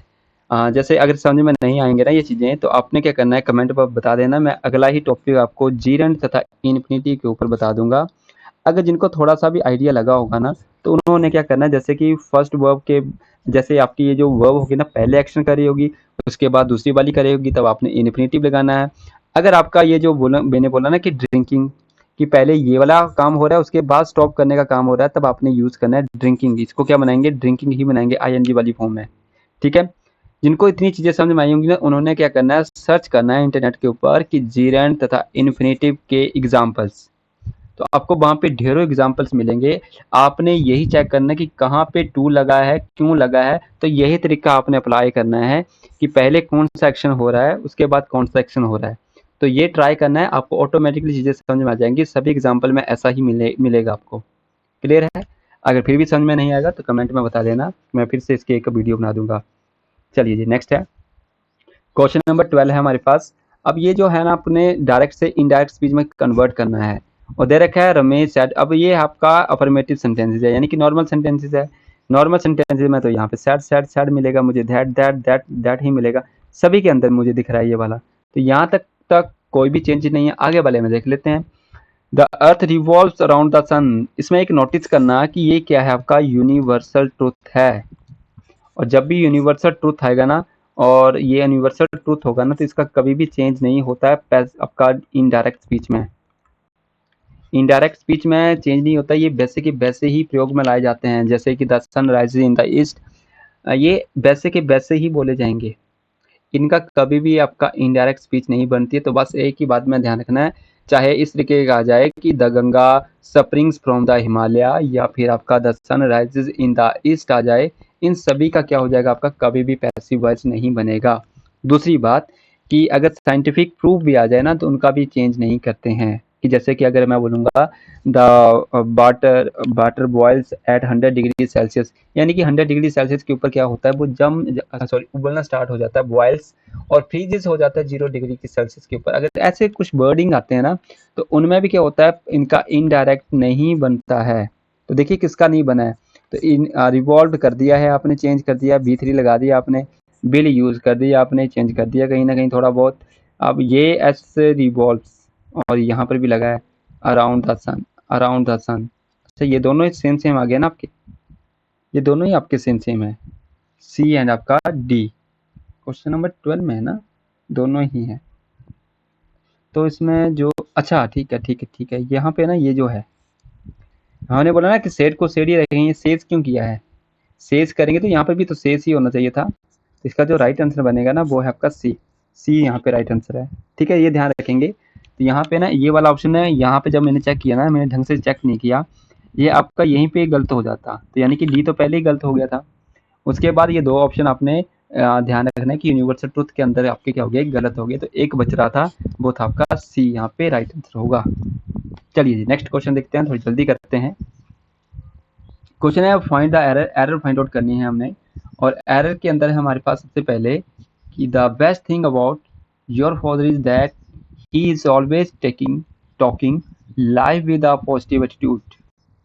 जैसे अगर समझ में नहीं आएंगे ना ये चीज़ें, तो आपने क्या करना है, कमेंट पर बता देना, मैं अगला ही टॉपिक आपको जीरंड तथा इन्फिनिटी के ऊपर बता दूंगा। अगर जिनको थोड़ा सा भी आइडिया लगा होगा ना, तो उन्होंने क्या करना है, जैसे कि फर्स्ट वर्ब के, जैसे आपकी ये जो वर्ब होगी ना पहले एक्शन करी होगी, उसके बाद दूसरी वाली करी होगी, तब आपने इन्फिनेटिव लगाना है। अगर आपका ये जो बोला, मैंने बोला ना कि ड्रिंकिंग, कि पहले ये वाला काम हो रहा है उसके बाद स्टॉप करने का काम हो रहा है, तब आपने यूज करना है ड्रिंकिंग। इसको क्या बनाएंगे, ड्रिंकिंग ही बनाएंगे आईएनजी वाली फॉर्म में। ठीक है, जिनको इतनी चीजें समझ में आई होंगी ना, उन्होंने क्या करना है, सर्च करना है इंटरनेट के ऊपर कि जीरेंड तथा इन्फिनेटिव के एग्जाम्पल्स, तो आपको वहाँ पे ढेरों एग्जाम्पल्स मिलेंगे। आपने यही चेक करना है कि कहाँ पे टू लगा है, क्यों लगा है, तो यही तरीका आपने अप्लाई करना है कि पहले कौन सा एक्शन हो रहा है उसके बाद कौन सा एक्शन हो रहा है। तो ये ट्राई करना है, आपको ऑटोमेटिकली चीज़ें समझ में आ जाएंगी। सभी एग्जाम्पल में ऐसा ही मिलेगा आपको। क्लियर है? अगर फिर भी समझ में नहीं आएगा तो कमेंट में बता देना, मैं फिर से इसकी एक वीडियो बना दूंगा। चलिए जी, नेक्स्ट है क्वेश्चन नंबर 12 है हमारे पास। अब ये जो है ना, अपने डायरेक्ट से इनडायरेक्ट स्पीच में कन्वर्ट करना है, और दे रखा है रमेश सैड। अब ये आपका अफर्मेटिव सेंटेंसेस है, यानी कि नॉर्मल सेंटेंसेस है। नॉर्मल सेंटेंसेस में तो यहाँ पे सैड सैड सैड मिलेगा मुझे, that that that that he मिलेगा, सभी के अंदर मुझे दिख रहा है ये वाला। तो यहाँ तक कोई भी चेंज नहीं है। आगे वाले में देख लेते हैं, the earth revolves around the sun. इसमें एक नोटिस करना कि ये क्या है, आपका यूनिवर्सल ट्रूथ है। और जब भी यूनिवर्सल ट्रूथ आएगा ना, और ये यूनिवर्सल ट्रूथ होगा ना, तो इसका कभी भी चेंज नहीं होता है आपका इनडायरेक्ट स्पीच में। इनडायरेक्ट स्पीच में चेंज नहीं होता, ये वैसे के वैसे ही प्रयोग में लाए जाते हैं। जैसे कि the sun rises in the east, ये वैसे के वैसे ही बोले जाएंगे, इनका कभी भी आपका इनडायरेक्ट स्पीच नहीं बनती है। तो बस एक ही बात में ध्यान रखना है, चाहे इस तरीके का आ जाए कि the Ganga springs from the Himalaya, या फिर आपका the sun rises in the east आ जाए, इन सभी का क्या हो जाएगा, आपका कभी भी पैसिव वॉइस नहीं बनेगा। दूसरी बात कि अगर साइंटिफिक प्रूफ भी आ जाए ना, तो उनका भी चेंज नहीं करते हैं। कि जैसे कि अगर मैं बोलूँगा the water boils at 100 degree Celsius, यानी कि 100 डिग्री सेल्सियस के ऊपर क्या होता है, वो उबलना स्टार्ट हो जाता है, बॉयल्स, और फ्रीजेस हो जाता है 0 डिग्री की सेल्सियस के ऊपर। अगर ऐसे कुछ वर्डिंग आते हैं ना, तो उनमें भी क्या होता है, इनका इनडायरेक्ट नहीं बनता है। तो देखिए किसका नहीं बना है, तो इन रिवॉल्व कर दिया है आपने, चेंज कर दिया, B3 लगा दिया आपने, बिल यूज़ कर दिया आपने, चेंज कर दिया कहीं ना कहीं थोड़ा बहुत। अब ये एस रिवॉल्व और यहाँ पर भी लगा है around the sun, around the sun. अच्छा ये दोनों ही सेम सेम आ गया ना आपके, ये दोनों ही आपके सेम सेम है, सी एंड आपका डी। क्वेश्चन नंबर 12 में है ना, दोनों ही है। तो इसमें जो अच्छा ठीक है ठीक है ठीक है, यहाँ पे ना ये जो है हमने बोला ना कि सेट को सेट ही रखेंगे, सेज क्यों किया है, सेज करेंगे तो यहाँ पर भी तो सेज ही होना चाहिए था। तो इसका जो राइट आंसर बनेगा ना वो है आपका सी, सी यहाँ पे राइट आंसर है। ठीक है, ये ध्यान रखेंगे। तो यहाँ पे ना ये वाला ऑप्शन है, यहाँ पे जब मैंने चेक किया ना, मैंने ढंग से चेक नहीं किया, ये आपका यहीं पे गलत हो जाता, तो यानी कि डी तो पहले ही गलत हो गया था। उसके बाद ये दो ऑप्शन आपने ध्यान रखना है कि यूनिवर्सल ट्रुथ के अंदर आपके क्या हो गया, गलत हो गया, तो एक बच रहा था, वो था आपका सी, यहाँ पे राइट आंसर होगा। चलिए जी नेक्स्ट क्वेश्चन देखते हैं, थोड़ी जल्दी करते हैं। क्वेश्चन है find the error, error find out करनी है हमने, और एरर के अंदर है हमारे पास सबसे पहले कि the best thing about your father is that he is always talking live with a positive attitude.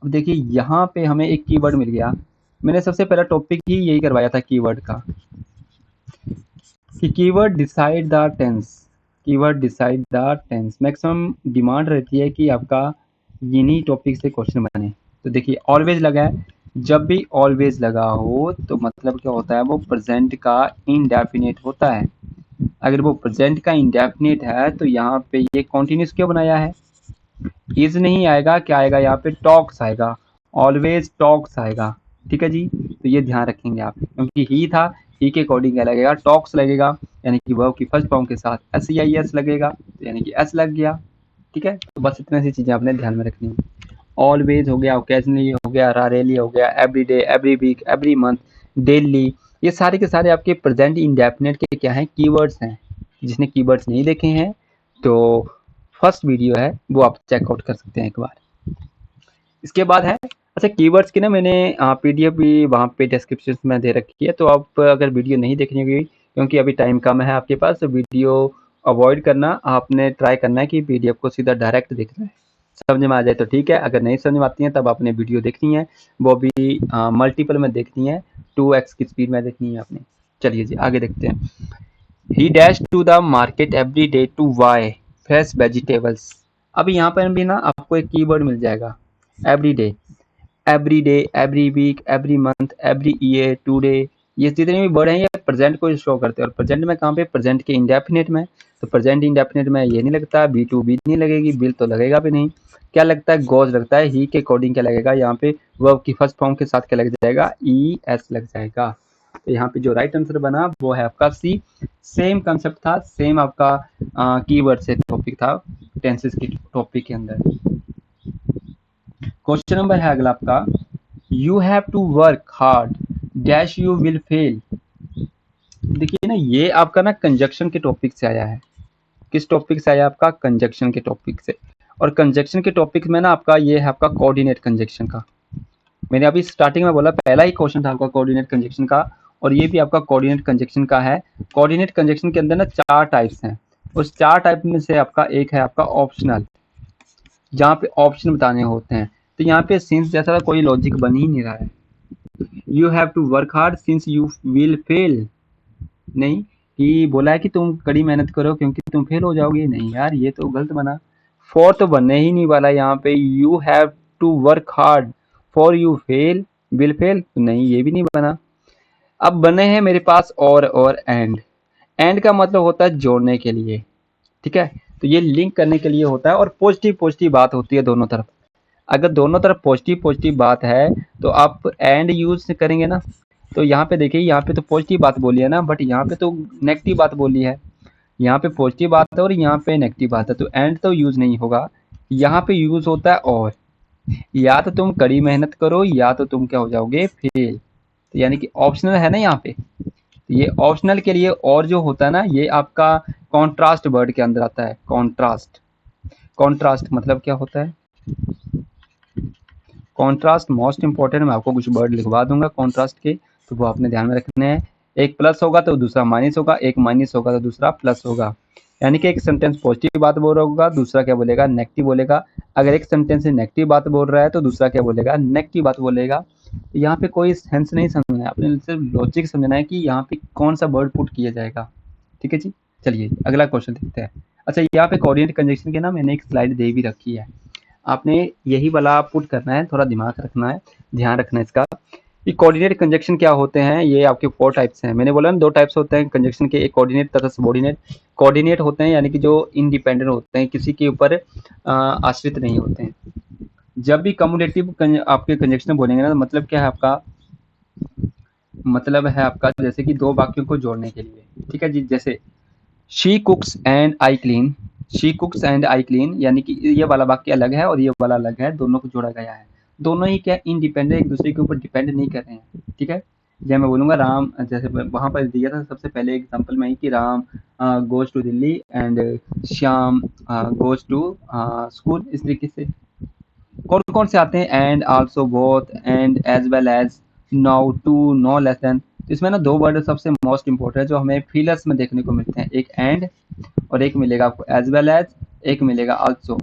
अब देखिए यहाँ पे हमें एक कीवर्ड मिल गया, मैंने सबसे पहला टॉपिक ही यही करवाया था कीवर्ड का, कि keyword decide the tense, keyword decide the tense. Maximum demand रहती है कि आपका इन्हीं टॉपिक से क्वेश्चन बने। तो देखिए ऑलवेज लगा है, जब भी ऑलवेज लगा हो तो मतलब क्या होता है, वो प्रेजेंट का इनडेफिनेट होता है। अगर वो प्रेजेंट का इनडेफिनेट है तो यहाँ पे ये कॉन्टिन्यूस क्यों बनाया है, इज नहीं आएगा, क्या आएगा यहाँ पे, टॉक्स आएगा, ऑलवेज टॉक्स आएगा। ठीक है जी, तो ये ध्यान रखेंगे आप, क्योंकि ही था, ही के अकॉर्डिंग क्या लगेगा, टॉक्स लगेगा, यानी कि वर्ब की फर्स्ट फॉर्म के साथ SEIS लगेगा, तो यानी कि एस लग गया। ठीक है, तो बस इतनी सी चीजें आपने ध्यान में रखनी है। ऑलवेज हो गया, ओकेजनली हो गया, रारेली हो गया, every day, every week, every month, daily, ये सारे के सारे आपके प्रेजेंट इंडेफिनिट के क्या हैं, कीवर्ड्स हैं। जिसने कीवर्ड्स नहीं देखे हैं तो फर्स्ट वीडियो है वो आप चेकआउट कर सकते हैं एक बार। इसके बाद है, अच्छा कीवर्ड्स की ना मैंने PDF भी वहाँ पे डिस्क्रिप्शन में दे रखी है, तो आप अगर वीडियो नहीं देखनी होगी क्योंकि अभी टाइम कम है आपके पास, तो वीडियो अवॉइड करना, आपने ट्राई करना है कि PDF को सीधा डायरेक्ट देखना है, समझ में आ जाए तो ठीक है, अगर नहीं समझ में आती है तब आपने वीडियो देखनी है, वो भी मल्टीपल में देखनी है, 2x की स्पीड में देखनी है आपने। चलिए जी आगे देखते हैं। He dash to the market every day to buy fresh vegetables. अब यहाँ पर भी ना आपको एक कीवर्ड मिल जाएगा, every day, every week, every month, every year, today, ये जितने भी वर्ड हैं ये प्रेजेंट को शो करते हैं, और प्रेजेंट में कहाँ पे, प्रेजेंट के इंडेफिनिट में। तो प्रेजेंट इंडेफिनिट में ये नहीं लगता, B2B नहीं लगेगी, बिल तो लगेगा भी नहीं, क्या लगता है, गोज लगता है, ही के अकॉर्डिंग क्या लगेगा, यहाँ पे वर्ब की फर्स्ट फॉर्म के साथ क्या लग जाएगा, ES लग जाएगा। तो यहाँ पे जो राइट आंसर बना वो है आपका सी। सेम कंसेप्ट था, सेम आपका कीवर्ड से टॉपिक था टेंसेस की टॉपिक के अंदर। क्वेश्चन नंबर है अगला आपका, you have to work hard dash you will fail. देखिए ना ये आपका ना कंजक्शन के टॉपिक से आया है, किस टॉपिक से आया आपका, कंजक्शन के टॉपिक से। और कंजक्शन के टॉपिक में ना आपका ये है आपका कोऑर्डिनेट कंजक्शन का, मैंने अभी स्टार्टिंग में बोला पहला ही क्वेश्चन था आपका कोऑर्डिनेट कंजक्शन का, और ये भी आपका कोऑर्डिनेट कंजक्शन का है। कोऑर्डिनेट कंजक्शन के अंदर ना 4 टाइप्स हैं, उस 4 टाइप में से आपका एक है आपका ऑप्शनल, जहाँ पे ऑप्शन बताने होते हैं। तो यहाँ पे सिंस जैसा कोई लॉजिक बन ही नहीं रहा है, you have to work hard since you will fail, नहीं कि बोला है कि तुम कड़ी मेहनत करो क्योंकि तुम फेल हो जाओगे, नहीं यार ये तो गलत बना। फॉर तो बनने ही नहीं वाला यहाँ पे, you have to work hard for you fail will fail, नहीं ये भी नहीं बना। अब बने हैं मेरे पास और एंड, एंड का मतलब होता है जोड़ने के लिए, ठीक है, तो ये लिंक करने के लिए होता है, और पॉजिटिव पॉजिटिव बात होती है दोनों तरफ। अगर दोनों तरफ पॉजिटिव पॉजिटिव बात है तो आप एंड यूज करेंगे ना। तो यहाँ पे देखिए, यहाँ पे तो पॉजिटिव बात बोली है ना, बट यहाँ पे तो नेगेटिव बात बोली है, यहाँ पे पॉजिटिव बात है और यहाँ पे नेगेटिव बात है, तो एंड तो यूज नहीं होगा, यहाँ पे यूज होता है और, या तो तुम कड़ी मेहनत करो या तो तुम क्या हो जाओगे, फेल। तो यानी कि ऑप्शनल है ना यहाँ पे, तो ये ऑप्शनल के लिए और जो होता है ना, ये आपका कॉन्ट्रास्ट वर्ड के अंदर आता है, कॉन्ट्रास्ट। कॉन्ट्रास्ट मतलब क्या होता है, कॉन्ट्रास्ट मोस्ट इंपॉर्टेंट, मैं आपको कुछ वर्ड लिखवा दूंगा कॉन्ट्रास्ट के, तो वो आपने ध्यान में रखने हैं। एक प्लस होगा तो दूसरा माइनस होगा, एक माइनस होगा तो दूसरा प्लस होगा। यानी कि एक सेंटेंस पॉजिटिव बात बोल रहा होगा, दूसरा क्या बोलेगा, नेगेटिव बोलेगा। अगर एक सेंटेंस से नेगेटिव बात बोल रहा है तो दूसरा क्या बोलेगा, नेगेटिव बात बोलेगा। तो यहाँ पे कोई सेंस नहीं समझना है, आपने सिर्फ लॉजिक समझना है कि यहाँ पे कौन सा वर्ड पुट किया जाएगा। ठीक है जी, चलिए अगला क्वेश्चन देखते हैं। अच्छा, यहाँ पे कोऑर्डिनेट कंजंक्शन के ना मैंने एक स्लाइड दे भी रखी है, आपने यही वाला पुट करना है, थोड़ा दिमाग रखना है, ध्यान रखना है इसका। ये कोऑर्डिनेट कंजंक्शन क्या होते हैं, ये आपके 4 टाइप्स हैं। मैंने बोला ना 2 टाइप्स होते हैं कंजंक्शन के, एक कोऑर्डिनेट तथा सबऑर्डिनेट। कोऑर्डिनेट होते हैं यानी कि जो इंडिपेंडेंट होते हैं, किसी के ऊपर आश्रित नहीं होते हैं। जब भी कम्युलेटिव आपके कंजंक्शन बोलेंगे ना, मतलब क्या है आपका, मतलब है आपका जैसे कि 2 वाक्यों को जोड़ने के लिए। ठीक है जी, जैसे she कुक्स and I clean, she कुक्स and I clean, यानी कि ये वाला वाक्य अलग है और ये वाला अलग है, दोनों को जोड़ा गया है। दोनों ही क्या इंडिपेंडेंट, एक दूसरे के ऊपर डिपेंड नहीं कर रहे हैं। ठीक है, जब मैं बोलूंगा राम, जैसे वहां पर दिया था सबसे पहले एग्जांपल में ही कि Ram goes to Delhi and Shyam goes to school, इस तरीके से कौन कौन से आते हैं, and also, both, and as well as, now, too, no less than. तो इसमें ना 2 वर्ड सबसे मोस्ट इंपॉर्टेंट है जो हमें फीलर्स में देखने को मिलते हैं, एक एंड और एक मिलेगा आपको एज वेल एज, एक मिलेगा आल्सो।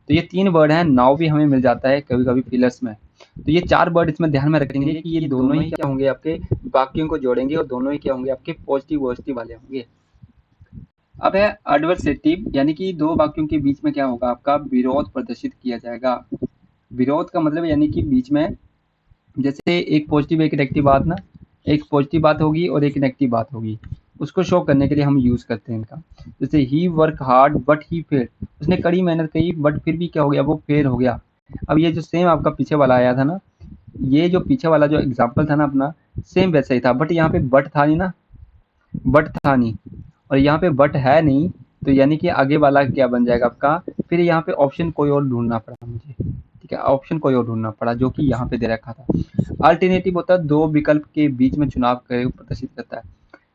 तो ये 3 वर्ड हैं, नाउ भी हमें मिल जाता है कभी कभी फीलर्स में। तो ये 4 वर्ड इसमें ध्यान में रखेंगे कि ये दोनों ही क्या होंगे, आपके वाक्यों को जोड़ेंगे और दोनों ही क्या होंगे, आपके पॉजिटिव पॉजिटिव वाले होंगे। अब है एडवर्सेटिव, यानी कि 2 वाक्यों के बीच में क्या होगा, आपका विरोध प्रदर्शित किया जाएगा। विरोध का मतलब यानी कि बीच में, जैसे एक पॉजिटिव एक नेगेटिव बात ना, एक पॉजिटिव बात होगी और एक नेगेटिव बात होगी, उसको शो करने के लिए हम यूज करते हैं इनका। जैसे he work hard but he fail, उसने कड़ी मेहनत की बट फिर भी क्या हो गया, वो फेल हो गया। अब ये जो सेम आपका पीछे वाला आया था ना, ये जो पीछे वाला जो एग्जाम्पल था ना अपना, सेम वैसा ही था, बट यहाँ पे बट था नहीं ना, बट था नहीं, और यहाँ पे बट है नहीं, तो यानी कि आगे वाला क्या बन जाएगा आपका, फिर यहाँ पे ऑप्शन कोई और ढूंढना पड़ा मुझे। ठीक है, ऑप्शन कोई और ढूंढना पड़ा जो कि यहाँ पे दे रखा था। अल्टरनेटिव होता है 2 विकल्प के बीच में चुनाव कर प्रदर्शित करता है।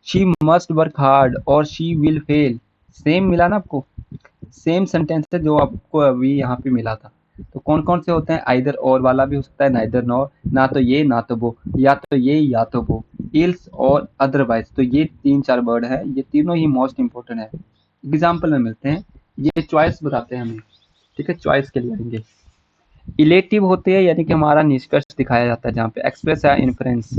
शी मस्ट वर्क हार्ड और शी विल फेल, सेम मिला ना आपको, सेम सेंटेंस है जो आपको अभी यहाँ पे मिला था। तो कौन कौन से होते हैं, आइदर और वाला भी हो सकता है, नाइदर नॉर, ना तो ये ना तो वो, या तो ये या तो वो, इल्स और अदरवाइज। तो ये 3-4 वर्ड है, ये तीनों ही मोस्ट इंपोर्टेंट है। एग्जाम्पल में मिलते हैं, ये चॉइस बताते हैं हमें। ठीक है, चॉइस के लिए आएंगे। इलेक्टिव होते हैं यानी कि हमारा निष्कर्ष दिखाया जाता है, जहाँ पे एक्सप्रेस या इन्फ्रेंस।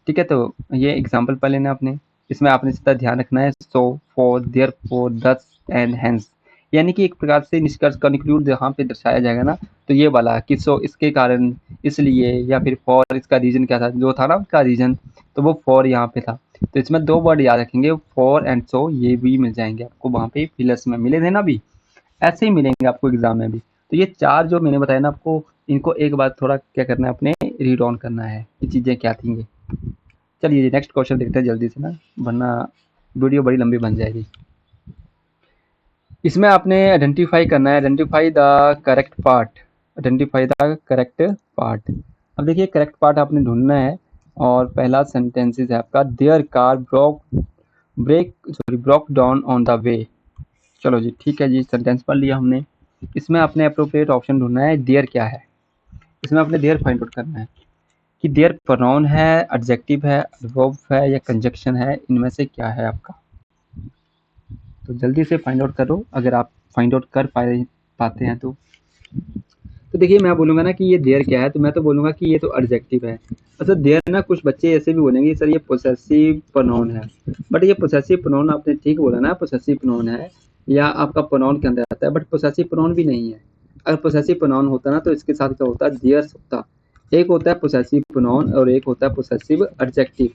ठीक है, तो ये एग्जाम्पल पढ़ लेना आपने, इसमें आपने सीधा ध्यान रखना है, सो, फॉर, देयरफॉर, दस एंड हेंस, यानी कि एक प्रकार से निष्कर्ष कंक्लूड यहाँ पे दर्शाया जाएगा ना, तो ये वाला कि सो इसके कारण, इसलिए, या फिर फॉर इसका रीजन क्या था, जो था ना उसका रीजन, तो वो फॉर यहाँ पे था। तो इसमें 2 वर्ड याद रखेंगे, फॉर एंड सो, ये भी मिल जाएंगे आपको वहाँ पे फिलर्स में, मिले थे ना अभी, ऐसे ही मिलेंगे आपको एग्जाम में भी। तो ये 4 जो मैंने बताया ना आपको, इनको एक बार थोड़ा क्या करना है, अपने रीड ऑन करना है ये चीज़ें क्या थी। चलिए नेक्स्ट क्वेश्चन देखते हैं जल्दी से ना, वरना वीडियो बड़ी लंबी बन जाएगी। इसमें आपने आइडेंटिफाई करना है, identify the correct part, identify the correct part. अब देखिए करेक्ट पार्ट आपने ढूंढना है, और पहला सेंटेंसेस है आपका, their car broke down on the way. चलो जी ठीक है जी, सेंटेंस पढ़ लिया हमने। इसमें आपने अप्रोप्रिएट ऑप्शन ढूंढना है, देयर क्या है, इसमें आपने देयर फाइंड आउट करना है कि देयर प्रोनाउन है, एडजेक्टिव है, एडवर्ब है या कंजक्शन है, इनमें से क्या है आपका। तो जल्दी से फाइंड आउट करो, अगर आप फाइंड आउट कर पाते हैं तो देखिए मैं बोलूँगा ना कि ये देयर क्या है, तो मैं तो बोलूँगा कि ये तो एडजेक्टिव है। अच्छा देयर ना कुछ बच्चे ऐसे भी बोलेंगे सर ये पोसेसिव प्रोनाउन है, बट ये पोसेसिव प्रोनाउन आपने ठीक बोला ना, पोसेसिव प्रोनाउन है या आपका प्रोनाउन के अंदर आता है, बट पोसेसिव प्रोनाउन भी नहीं है। अगर पोसेसिव प्रोनाउन होता ना तो इसके साथ क्या होता, देयर्स होता। एक होता है पोसेसिव प्रोनाउन और एक होता है पोसेसिव एडजेक्टिव,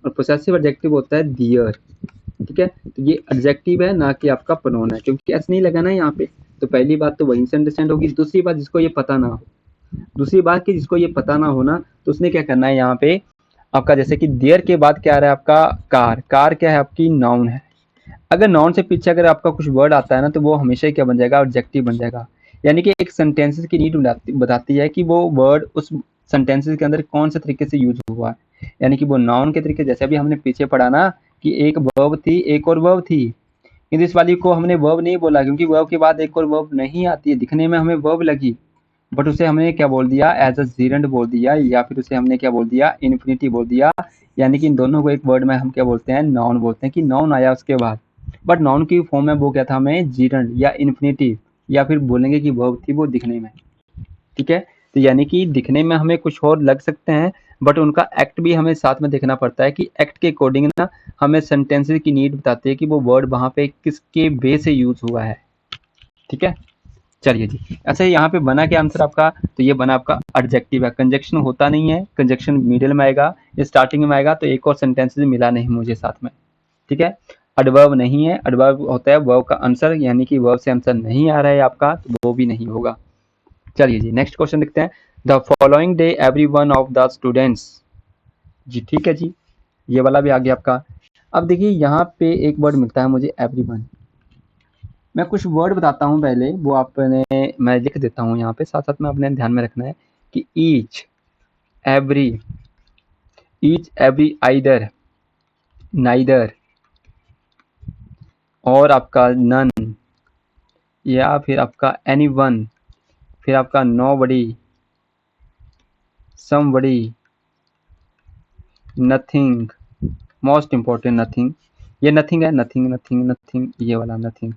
और पोसेसिव एडजेक्टिव होता है दियर। ठीक है, तो ये एडजेक्टिव है ना कि आपका प्रोनाउन है, क्योंकि एस नहीं लगा ना यहाँ पे। तो पहली बात तो वहीं से अंडरस्टैंड होगी। दूसरी बात जिसको ये पता ना हो, दूसरी बात कि जिसको ये पता ना हो ना, तो उसने क्या करना है यहाँ पे आपका, जैसे कि देयर के बाद क्या आ रहा है आपका, कार, कार क्या है आपकी, नाउन है। अगर नाउन से पीछे अगर आपका कुछ वर्ड आता है ना, तो वो हमेशा ही क्या बन जाएगा, एडजेक्टिव बन जाएगा। यानी कि एक सेंटेंसेस की नीड बताती है कि वो वर्ड उस सेंटेंसेस के अंदर कौन से तरीके से यूज हुआ है, यानी कि वो नाउन के तरीके, जैसे अभी हमने पीछे पढ़ा ना कि एक वर्ब थी एक और वर्ब थी, किंतु इस वाली को हमने वर्ब नहीं बोला, क्योंकि वर्ब के बाद एक और वर्ब नहीं आती है, दिखने में हमें वर्ब लगी, बट उसे हमने क्या बोल दिया, एज अ जीरेंट बोल दिया, या फिर उसे हमने क्या बोल दिया, इन्फिनिटी बोल दिया। यानी कि इन दोनों को एक वर्ड में हम क्या बोलते हैं, नाउन बोलते हैं, कि नाउन आया उसके बाद। बट नाउन की फॉर्म में वो क्या था, हमें जीरंड या इन्फिनेटिव या फिर बोलेंगे कि वर्ब थी वो दिखने में। ठीक है, तो यानी कि दिखने में हमें कुछ और लग सकते हैं, बट उनका एक्ट भी हमें साथ में देखना पड़ता है कि एक्ट के अकॉर्डिंग ना हमें सेंटेंसेस की नीड बताती है कि वो वर्ड वहाँ पे किसके वे से यूज हुआ है। ठीक है, चलिए जी। अच्छा, यहाँ पे बना क्या आंसर आपका, तो ये बना आपका एडजेक्टिव है। कंजक्शन होता नहीं है, कंजक्शन मिडिल में आएगा, स्टार्टिंग में आएगा, तो एक और सेंटेंसेस मिला नहीं मुझे साथ में। ठीक है, एडवर्ब नहीं है, एडवर्ब होता है वर्ब का आंसर, यानी कि वर्ब से आंसर नहीं आ रहा है आपका, तो वो भी नहीं होगा। चलिए जी, नेक्स्ट क्वेश्चन देखते हैं। The following day every one of the students. जी ठीक है जी, ये वाला भी आ गया आपका। अब देखिए यहाँ पे एक वर्ड मिलता है मुझे एवरी वन। मैं कुछ वर्ड बताता हूँ पहले, वो आपने मैं लिख देता हूँ यहाँ पे, साथ साथ में अपने ध्यान में रखना है कि every each every either neither और आपका नन या फिर आपका एनी वन, फिर आपका nobody, somebody, nothing, most important nothing, ये नथिंग है, नथिंग नथिंग नथिंग, ये वाला नथिंग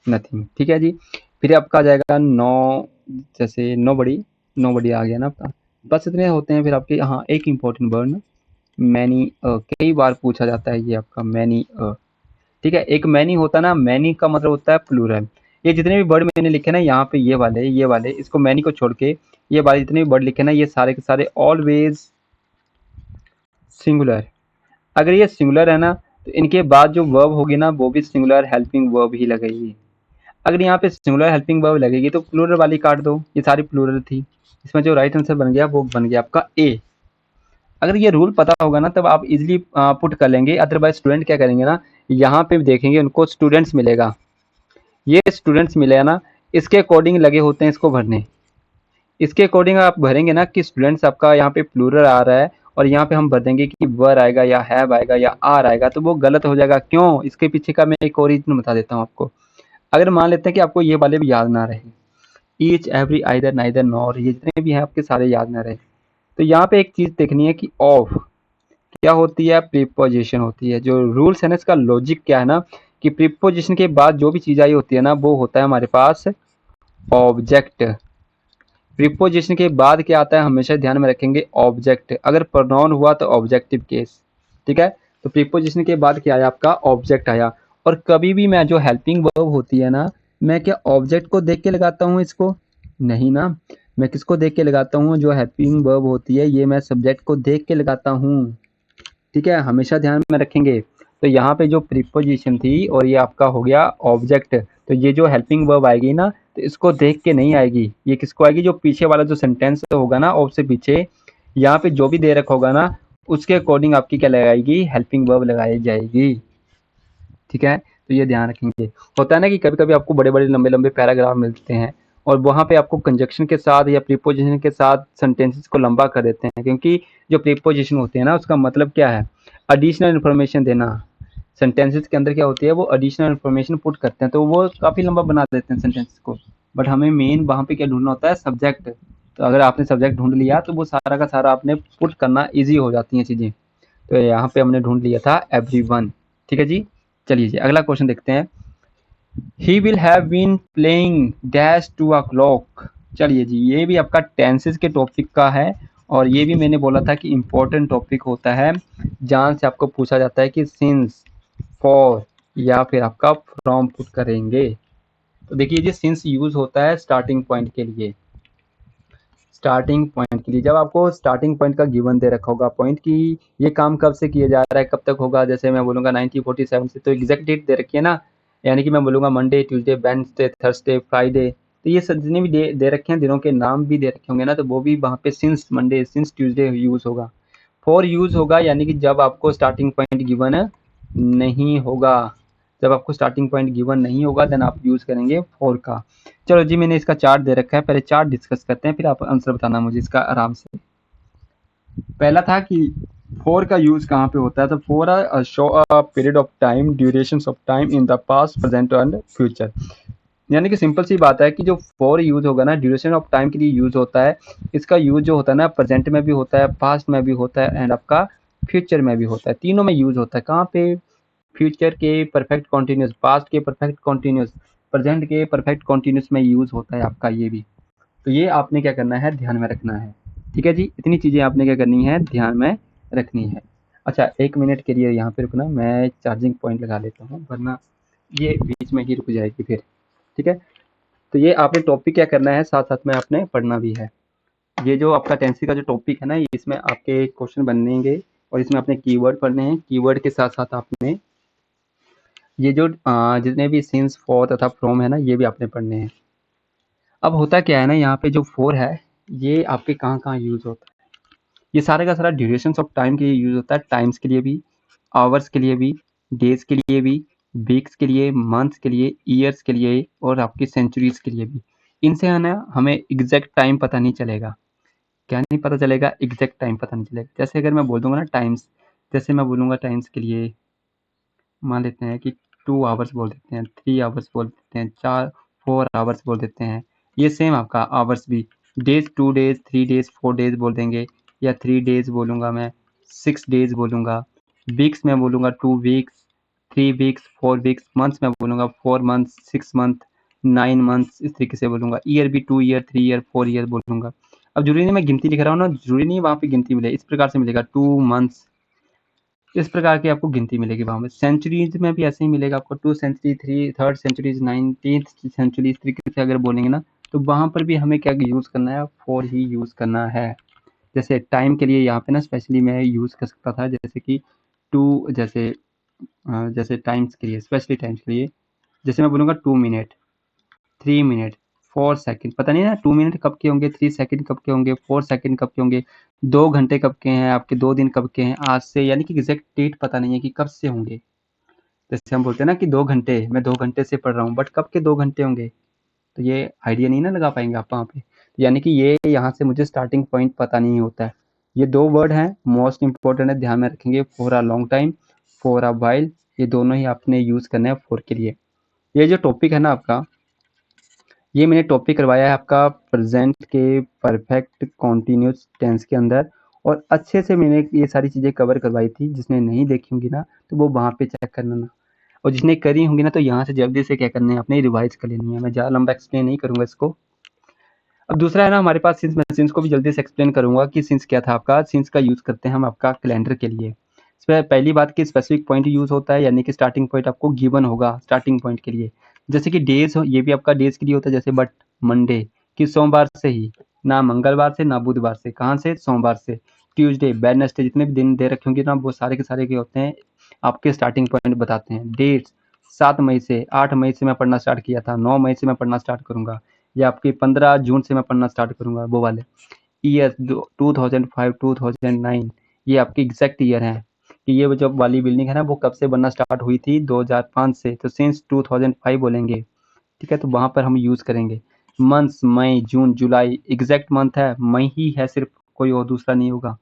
नथिंग। ठीक है जी, फिर आपका आ जाएगा नो, जैसे नोबडी, नोबडी आ गया ना आपका। बस इतने होते हैं। फिर आपके हाँ एक इंपॉर्टेंट वर्ड ना मैनी, कई बार पूछा जाता है ये आपका मैनी। ठीक है, एक मैनी होता है ना, मैनी का मतलब होता है प्लूरल। ये जितने भी वर्ड मैंने लिखे ना यहाँ पे, ये वाले इसको मैनी को छोड़ के ये वाले जितने भी वर्ड लिखे ना, ये सारे के सारे ऑलवेज सिंगुलर। अगर ये सिंगुलर है ना, तो इनके बाद जो वर्ब होगी ना वो भी सिंगुलर हेल्पिंग वर्ब ही लगेगी। अगर यहाँ पे सिंगुलर हेल्पिंग वर्ब लगेगी तो प्लूरल वाली काट दो, ये सारी प्लूरल थी। इसमें जो राइट आंसर बन गया वो बन गया आपका ए। अगर ये रूल पता होगा ना तब आप इजीली पुट कर लेंगे। अदरवाइज स्टूडेंट क्या करेंगे ना, यहाँ पे देखेंगे उनको स्टूडेंट्स मिलेगा, ये स्टूडेंट्स मिलेगा ना, इसके अकॉर्डिंग लगे होते हैं इसको भरने। इसके अकॉर्डिंग आप भरेंगे ना कि स्टूडेंट्स आपका यहाँ पे प्लूरल आ रहा है और यहाँ पे हम भर देंगे कि वर आएगा या हैव आएगा या आर आएगा, तो वो गलत हो जाएगा। क्यों, इसके पीछे का मैं एक और रीजन बता देता हूँ आपको। अगर मान लेते हैं कि आपको ये वाले भी याद ना रहे, each every either neither nor, ये जितने भी हैं आपके सारे याद ना रहे, तो यहाँ पे एक चीज देखनी है कि ऑफ क्या होती है, प्रीपोजिशन होती है। जो रूल्स है ना, इसका लॉजिक क्या है ना कि प्रीपोजिशन के बाद जो भी चीज आई होती है ना वो होता है हमारे पास ऑब्जेक्ट। प्रीपोजिशन के बाद क्या आता है, हमेशा ध्यान में रखेंगे ऑब्जेक्ट। अगर प्रोनाउन हुआ तो ऑब्जेक्टिव केस। ठीक है, तो प्रीपोजिशन के बाद क्या आया आपका, ऑब्जेक्ट आया। और कभी भी मैं जो हेल्पिंग वर्ब होती है ना, मैं क्या ऑब्जेक्ट को देख के लगाता हूँ इसको, नहीं ना, मैं किसको देख के लगाता हूँ, जो हेल्पिंग वर्ब होती है ये मैं सब्जेक्ट को देख के लगाता हूँ। ठीक है, हमेशा ध्यान में रखेंगे। तो यहाँ पे जो प्रीपोजिशन थी और ये आपका हो गया ऑब्जेक्ट, तो ये जो हेल्पिंग वर्ब आएगी ना, तो इसको देख के नहीं आएगी, ये किसको आएगी, जो पीछे वाला जो सेंटेंस होगा ना ऑफ से पीछे, यहाँ पे जो भी दे रखा होगा ना उसके अकॉर्डिंग आपकी क्या लगाएगी, हेल्पिंग वर्ब लगाई जाएगी। ठीक है, तो ये ध्यान रखेंगे। होता है ना कि कभी कभी आपको बड़े बड़े लंबे लंबे पैराग्राफ मिलते हैं और वहाँ पे आपको कंजक्शन के साथ या प्रीपोजिशन के साथ सेंटेंसेस को लंबा कर देते हैं, क्योंकि जो प्रीपोजिशन होते हैं ना उसका मतलब क्या है, एडिशनल इन्फॉर्मेशन देना। सेंटेंसेस के अंदर क्या होती है, वो एडिशनल इन्फॉर्मेशन पुट करते हैं, तो वो काफ़ी लंबा बना देते हैं सेंटेंसेस को। बट हमें मेन वहाँ पे क्या ढूंढना होता है, सब्जेक्ट। तो अगर आपने सब्जेक्ट ढूंढ लिया तो वो सारा का सारा आपने पुट करना ईजी हो जाती हैं चीज़ें। तो यहाँ पे हमने ढूंढ लिया था एवरीवन। ठीक है जी, चलिए जी अगला क्वेश्चन देखते हैं। He will have been playing dash two o'clock. चलिए जी, ये भी आपका टेंसेस के टॉपिक का है और ये भी मैंने बोला था कि इम्पोर्टेंट टॉपिक होता है जहाँ से आपको पूछा जाता है कि सिंस, फॉर या फिर आपका फ्रॉम पुट करेंगे। तो देखिए जी, सिंस यूज होता है स्टार्टिंग पॉइंट के लिए। स्टार्टिंग पॉइंट के लिए जब आपको स्टार्टिंग पॉइंट का गिवन दे रखा होगा पॉइंट की ये काम कब से किया जा रहा है, कब तक होगा, जैसे मैं बोलूँगा 1947 से, तो एग्जैक्ट डेट दे रखी है ना, यानी कि मैं बोलूँगा Monday, Tuesday, Wednesday, Thursday, Friday, तो ये सब जितने भी दे रखे हैं, दिनों के नाम भी दे रखे होंगे ना, तो वो भी वहाँ पे since Monday, since Tuesday use होगा। फॉर यूज होगा यानी कि जब आपको स्टार्टिंग पॉइंट गिवन नहीं होगा, जब आपको स्टार्टिंग पॉइंट गिवन नहीं होगा देन आप यूज करेंगे फॉर का। चलो जी, मैंने इसका चार्ट दे रखा है, पहले चार्ट डिस्कस करते हैं फिर आप आंसर बताना मुझे इसका आराम से। पहला था कि फॉर का यूज कहाँ पे होता है, तो for show a period of time, duration of time in the past, present and future. यानी कि सिंपल सी बात है कि जो फॉर यूज होगा ना ड्यूरेशन ऑफ टाइम के लिए यूज होता है। इसका यूज जो होता है ना प्रेजेंट में भी होता है, पास्ट में भी होता है एंड आपका फ्यूचर में भी होता है, तीनों में यूज होता है। कहाँ पे, फ्यूचर के परफेक्ट कॉन्टिन्यूस, पास्ट के परफेक्ट कॉन्टिन्यूस, प्रेजेंट के परफेक्ट कॉन्टिन्यूस में यूज़ होता है आपका ये भी। तो ये आपने क्या करना है, ध्यान में रखना है। ठीक है जी, इतनी चीज़ें आपने क्या करनी है, ध्यान में रखनी है। अच्छा 1 मिनट के लिए यहाँ पे रुकना, मैं चार्जिंग पॉइंट लगा लेता हूँ, वरना ये बीच में ही रुक जाएगी फिर। ठीक है, तो ये आपने टॉपिक क्या करना है, साथ-साथ में आपने पढ़ना भी है। ये जो आपका टेंसी का जो टॉपिक है ना, इसमें आपके क्वेश्चन बनेंगे और इसमें आपने कीवर्ड पढ़ने हैं। कीवर्ड के साथ-साथ आपने ये जो जितने भी सिंस, फॉर तथा फ्रॉम है ना, ये भी आपने पढ़ने हैं। अब होता क्या है ना, यहाँ पे जो फॉर है, ये आपके कहाँ-कहाँ यूज़ होता है। ये सारे का सारा ड्यूरेशंस ऑफ टाइम के लिए यूज़ होता है, टाइम्स के लिए भी, आवर्स के लिए भी, डेज़ के लिए भी, वीक्स के लिए, मंथ्स के लिए, ईयर्स के लिए और आपकी सेंचुरीज़ के लिए भी। इनसे है ना हमें एग्ज़ैक्ट टाइम पता नहीं चलेगा। क्या नहीं पता चलेगा? एग्ज़ैक्ट टाइम पता नहीं चलेगा। जैसे अगर मैं बोल दूँगा ना टाइम्स, जैसे मैं बोलूँगा टाइम्स के लिए, मान लेते हैं कि 2 आवर्स बोल देते हैं, 3 आवर्स बोल देते हैं, 4 आवर्स बोल देते हैं। ये सेम आपका आवर्स भी, डेज़ 2 डेज़, 3 डेज़, 4 डेज़ बोल देंगे या 3 डेज़ बोलूँगा मैं, 6 डेज़ बोलूँगा। वीक्स में बोलूँगा 2 वीक्स, 3 वीक्स, 4 वीक्स, मंथ्स में बोलूँगा 4 मंथ्स, 6 मंथ, 9 मंथ्स, इस तरीके से बोलूँगा। ईयर भी 2 ईयर, 3 ईयर, 4 ईयर बोलूँगा। अब ज़रूरी नहीं मैं गिनती लिख रहा हूँ ना, ज़रूरी नहीं वहाँ पे गिनती मिले, इस प्रकार से मिलेगा 2 मंथ्स, इस प्रकार की आपको गिनती मिलेगी वहाँ में। सेंचुरीज़ में भी ऐसे ही मिलेगा आपको 2 century, 3 third centuries, 19th century, इस तरीके से अगर बोलेंगे ना, तो वहाँ पर भी हमें क्या यूज़ करना है, फॉर ही यूज़ करना है। जैसे टाइम के लिए यहाँ पे ना स्पेशली मैं यूज़ कर सकता था, जैसे कि जैसे टाइम्स के लिए, स्पेशली टाइम्स के लिए, जैसे मैं बोलूँगा 2 मिनट, 3 मिनट, 4 सेकंड, पता नहीं ना 2 मिनट कब के होंगे, 3 सेकंड कब के होंगे, 4 सेकंड कब के होंगे, 2 घंटे कब के हैं, आपके 2 दिन कब के हैं, आज से, यानी कि एग्ज़ैक्ट डेट पता नहीं है कि कब से होंगे। जैसे हम बोलते हैं ना कि 2 घंटे, मैं 2 घंटे से पढ़ रहा हूँ, बट कब के 2 घंटे होंगे? तो ये आइडिया नहीं ना लगा पाएँगे आप वहाँ पे। यानी कि ये यहाँ से मुझे स्टार्टिंग पॉइंट पता नहीं होता है। ये 2 वर्ड हैं, मोस्ट इम्पोर्टेंट है, ध्यान में रखेंगे, for a long time, for a while, ये दोनों ही आपने यूज़ करने हैं फॉर के लिए। ये जो टॉपिक है ना आपका, ये मैंने टॉपिक करवाया है आपका प्रेजेंट के परफेक्ट कॉन्टिन्यूस टेंस के अंदर, और अच्छे से मैंने ये सारी चीज़ें कवर करवाई थी। जिसने नहीं देखी होंगी ना, तो वो वहाँ पे चेक कर लेना, और जिसने करी होंगी ना, तो यहाँ से जल्दी से क्या करना है, अपने रिवाइज कर लेनी है। मैं ज़्यादा लंबा एक्सप्लेन नहीं करूँगा इसको। अब दूसरा है ना हमारे पास सिंस, मैं सिंस को भी जल्दी से एक्सप्लेन करूँगा कि सिंस क्या था आपका। सिंस का यूज़ करते हैं हम आपका कैलेंडर के लिए। इसमें पहली बात कि स्पेसिफिक पॉइंट यूज़ होता है, यानी कि स्टार्टिंग पॉइंट आपको गिवन होगा स्टार्टिंग पॉइंट के लिए। जैसे कि डेज़ हो, ये भी आपका डेज़ के लिए होता है, जैसे बट मंडे, कि सोमवार से ही, ना मंगलवार से, ना बुधवार से, कहाँ से, सोमवार से। ट्यूसडे, वेडनेसडे, जितने भी दिन दे रखे होंगे ना, वो सारे के सारे क्या होते हैं, आपके स्टार्टिंग पॉइंट बताते हैं। डेट्स 7 मई से, 8 मई से मैं पढ़ना स्टार्ट किया था, 9 मई से मैं पढ़ना स्टार्ट करूँगा, या आपके 15 जून से मैं पढ़ना स्टार्ट करूँगा, वो वाले। ईयर 2005, 2009, ये आपके एग्जैक्ट ईयर हैं कि ये जो वाली बिल्डिंग है ना, वो कब से बनना स्टार्ट हुई थी, 2005 से, तो सिंस 2005 बोलेंगे। ठीक है, तो वहाँ पर हम यूज़ करेंगे। मंथ्स, मई, जून, जुलाई, एग्जैक्ट मंथ है, मई ही है सिर्फ, कोई और दूसरा नहीं होगा।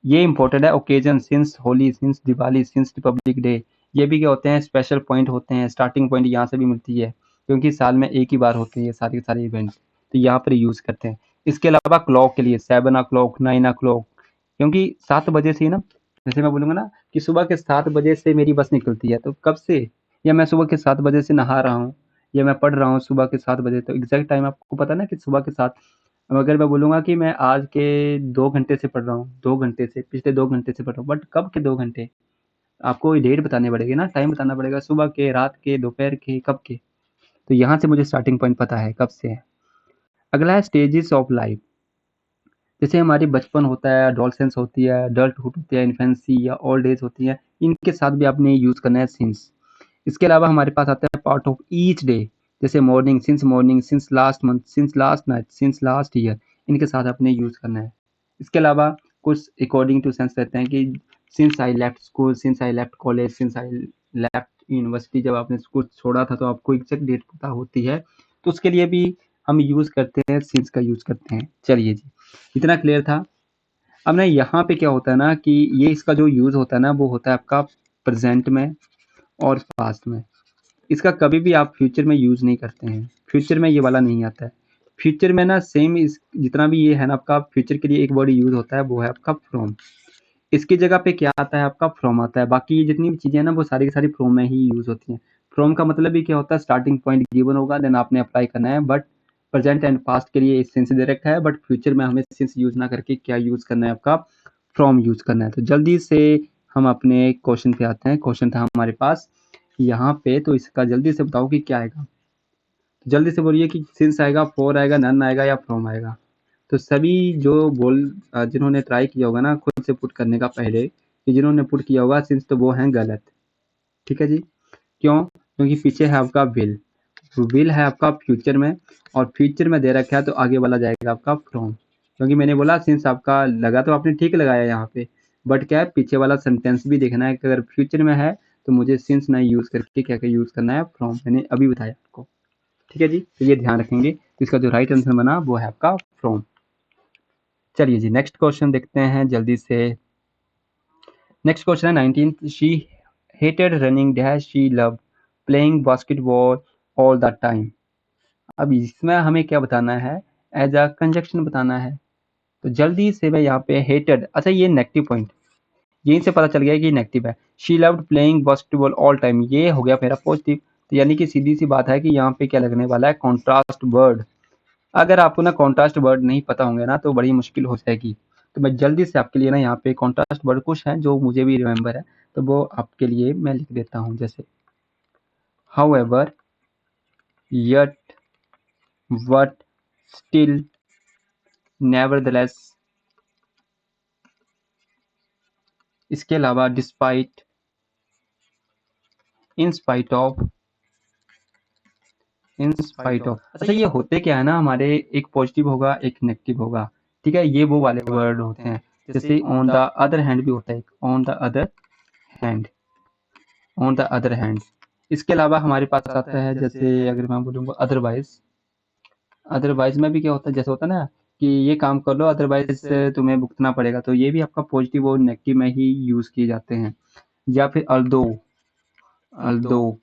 ये इंपॉर्टेंट है। Occasion, since Holi, since Diwali, since Republic day, ये भी क्या होते हैं, स्पेशल पॉइंट होते हैं। स्टार्टिंग पॉइंट यहाँ से भी मिलती है, क्योंकि साल में एक ही बार होते हैं ये सारे के सारे इवेंट्स, तो यहाँ पर यूज़ करते हैं। इसके अलावा क्लॉक के लिए 7 o'clock, 9 o'clock, क्योंकि 7 बजे से ही ना, जैसे मैं बोलूँगा ना कि सुबह के 7 बजे से मेरी बस निकलती है, तो कब से, या मैं सुबह के 7 बजे से नहा रहा हूँ, या मैं पढ़ रहा हूँ सुबह के 7 बजे, तो एग्जैक्ट टाइम आपको पता है ना कि सुबह के 7। अब अगर मैं बोलूँगा कि मैं आज के 2 घंटे से पढ़ रहा हूँ, 2 घंटे से, पिछले 2 घंटे से पढ़ रहा हूँ, बट कब के 2 घंटे? आपको डेट बतानी पड़ेगी ना, टाइम बताना पड़ेगा, सुबह के, रात के, दोपहर के, कब के? तो यहाँ से मुझे स्टार्टिंग पॉइंट पता है कब से है। अगला है स्टेजेस ऑफ लाइफ। जैसे हमारी बचपन होता है, एडोलसेंस होती है, अडल्टहुड होती है, इन्फेंसी या ओल्ड एज होती है, इनके साथ भी आपने यूज़ करना है सिंस। इसके अलावा हमारे पास आता है पार्ट ऑफ ईच डे, जैसे morning, since last month, since last night, since last year, इनके साथ आपने यूज़ करना है। इसके अलावा कुछ अकॉर्डिंग टू सेंस रहते हैं कि since I left school, since I left college, since I left university, जब आपने स्कूल छोड़ा था तो आपको एग्जैक्ट डेट पता होती है, तो उसके लिए भी हम यूज़ करते हैं, सिंस का यूज़ करते हैं। चलिए जी, इतना क्लियर था। अब ना यहाँ पे क्या होता है ना कि ये इसका जो यूज़ होता है ना, वो होता है आपका प्रेजेंट में और पास्ट में। इसका कभी भी आप फ्यूचर में यूज़ नहीं करते हैं। फ्यूचर में ये वाला नहीं आता है। फ्यूचर में ना सेम इस जितना भी ये है ना आपका, फ्यूचर के लिए एक वर्ड यूज़ होता है, वो है आपका फ्रॉम। इसकी जगह पे क्या आता है आपका फ्रॉम आता है। बाकी जितनी भी चीज़ें हैं ना वो सारी की सारी फ्रॉम में ही यूज़ होती हैं। फ्रॉम का मतलब भी क्या होता है, स्टार्टिंग पॉइंट गिवन होगा देन आपने अप्लाई करना है, बट प्रेजेंट एंड पास्ट के लिए सिंस दे रखा है, बट फ्यूचर में हमें सिंस यूज़ ना करके क्या यूज़ करना है, आपका फ्रॉम यूज़ करना है। तो जल्दी से हम अपने क्वेश्चन पे आते हैं। क्वेश्चन था हमारे पास यहाँ पे, तो इसका जल्दी से बताओ कि क्या आएगा। जल्दी से बोलिए कि सिंस आएगा, फॉर आएगा, नन आएगा या फ्रॉम आएगा। तो सभी जो जिन्होंने ट्राई किया होगा ना खुद से पुट करने का पहले, कि जिन्होंने पुट किया होगा सिंस, तो वो हैं गलत। ठीक है जी। क्यों? क्योंकि पीछे है आपका विल है आपका फ्यूचर में, और फ्यूचर में दे रखा है तो आगे वाला जाएगा आपका फ्रॉम। क्योंकि मैंने बोला सिंस आपका लगा, तो आपने ठीक लगाया यहाँ पे, बट क्या है पीछे वाला सेंटेंस भी देखना है कि अगर फ्यूचर में है तो मुझे सिंस ना यूज़ करके क्या क्या यूज़ करना है, फ्रॉम। मैंने अभी बताया आपको। ठीक है जी, तो ये ध्यान रखेंगे। तो इसका जो राइट आंसर बना वो है आपका फ्रॉम। चलिए जी नेक्स्ट क्वेश्चन देखते हैं जल्दी से। नेक्स्ट क्वेश्चन है 19th, she hated running dash she love playing basketball all the time. अब इसमें हमें क्या बताना है, एज अ कंजक्शन बताना है। तो जल्दी से मैं यहाँ पे हेटेड, अच्छा ये नेगेटिव पॉइंट, यहीं से पता चल गया कि नेगेटिव है। She loved playing basketball all time, ये हो गया मेरा पॉजिटिव। तो यानी कि सीधी सी बात है कि यहाँ पे क्या लगने वाला है, कॉन्ट्रास्ट वर्ड। अगर आपको ना कॉन्ट्रास्ट वर्ड नहीं पता होंगे ना तो बड़ी मुश्किल हो जाएगी। तो मैं जल्दी से आपके लिए ना यहाँ पे कॉन्ट्रास्ट वर्ड कुछ हैं जो मुझे भी रिमेंबर है, तो वो आपके लिए मैं लिख देता हूँ। जैसे however, yet, but, still, nevertheless, इसके अलावा despite, in spite of, in spite of. अच्छा ये होते क्या है ना, हमारे एक पॉजिटिव होगा एक नेगेटिव होगा। ठीक है, ये वो वाले वर्ड होते हैं। जैसे ऑन द अदर हैंड भी होता है, on the other hand, on the other hand. इसके अलावा हमारे पास आता है, जैसे अगर मैं बोलूँगा अदरवाइज, अदरवाइज में भी क्या होता है, जैसे होता है ना कि ये काम कर लो अदरवाइज तुम्हें भुगतना पड़ेगा, तो ये भी आपका पॉजिटिव और नेगेटिव में ही यूज़ किए जाते हैं। या फिर अल्दो, अल्दो,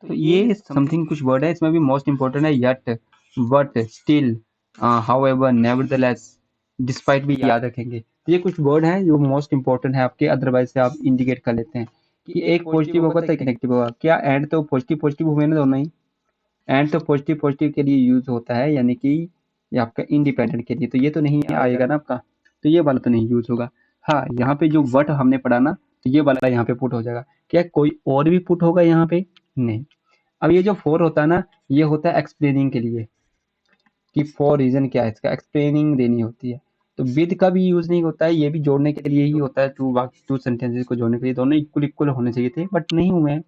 तो ये समथिंग कुछ वर्ड है, इसमें भी मोस्ट इंपॉर्टेंट है yet, but, still, however, nevertheless, despite भी याद रखेंगे। तो ये कुछ वर्ड हैं जो मोस्ट इंपॉर्टेंट है आपके, अदरवाइज से आप इंडिकेट कर लेते हैं कि एक पॉजिटिव होगा तो एक नेगेटिव होगा। क्या एंड तो पॉजिटिव पॉजिटिव हुए ना दोनों ही, एंड तो पॉजिटिव पॉजिटिव के लिए यूज होता है, यानी कि ये आपका इंडिपेंडेंट के लिए, तो ये तो नहीं आएगा ना आपका, तो ये वाला तो नहीं यूज होगा। हाँ यहाँ पे जो वट हमने पढ़ा ना, तो ये वाला यहाँ पे पुट हो जाएगा। क्या कोई और भी पुट होगा यहाँ पे? नहीं। अब ये जो फोर होता है ना, ये होता है एक्सप्लेनिंग के लिए, कि फॉर रीजन क्या है, इसका एक्सप्लेनिंग देनी होती है। तो विद का भी यूज नहीं होता है, ये भी जोड़ने के लिए ही होता है, टू सेंटेंसेस को जोड़ने के लिए। दोनों इक्वल इक्वल होने चाहिए थे बट नहीं हुए हैं,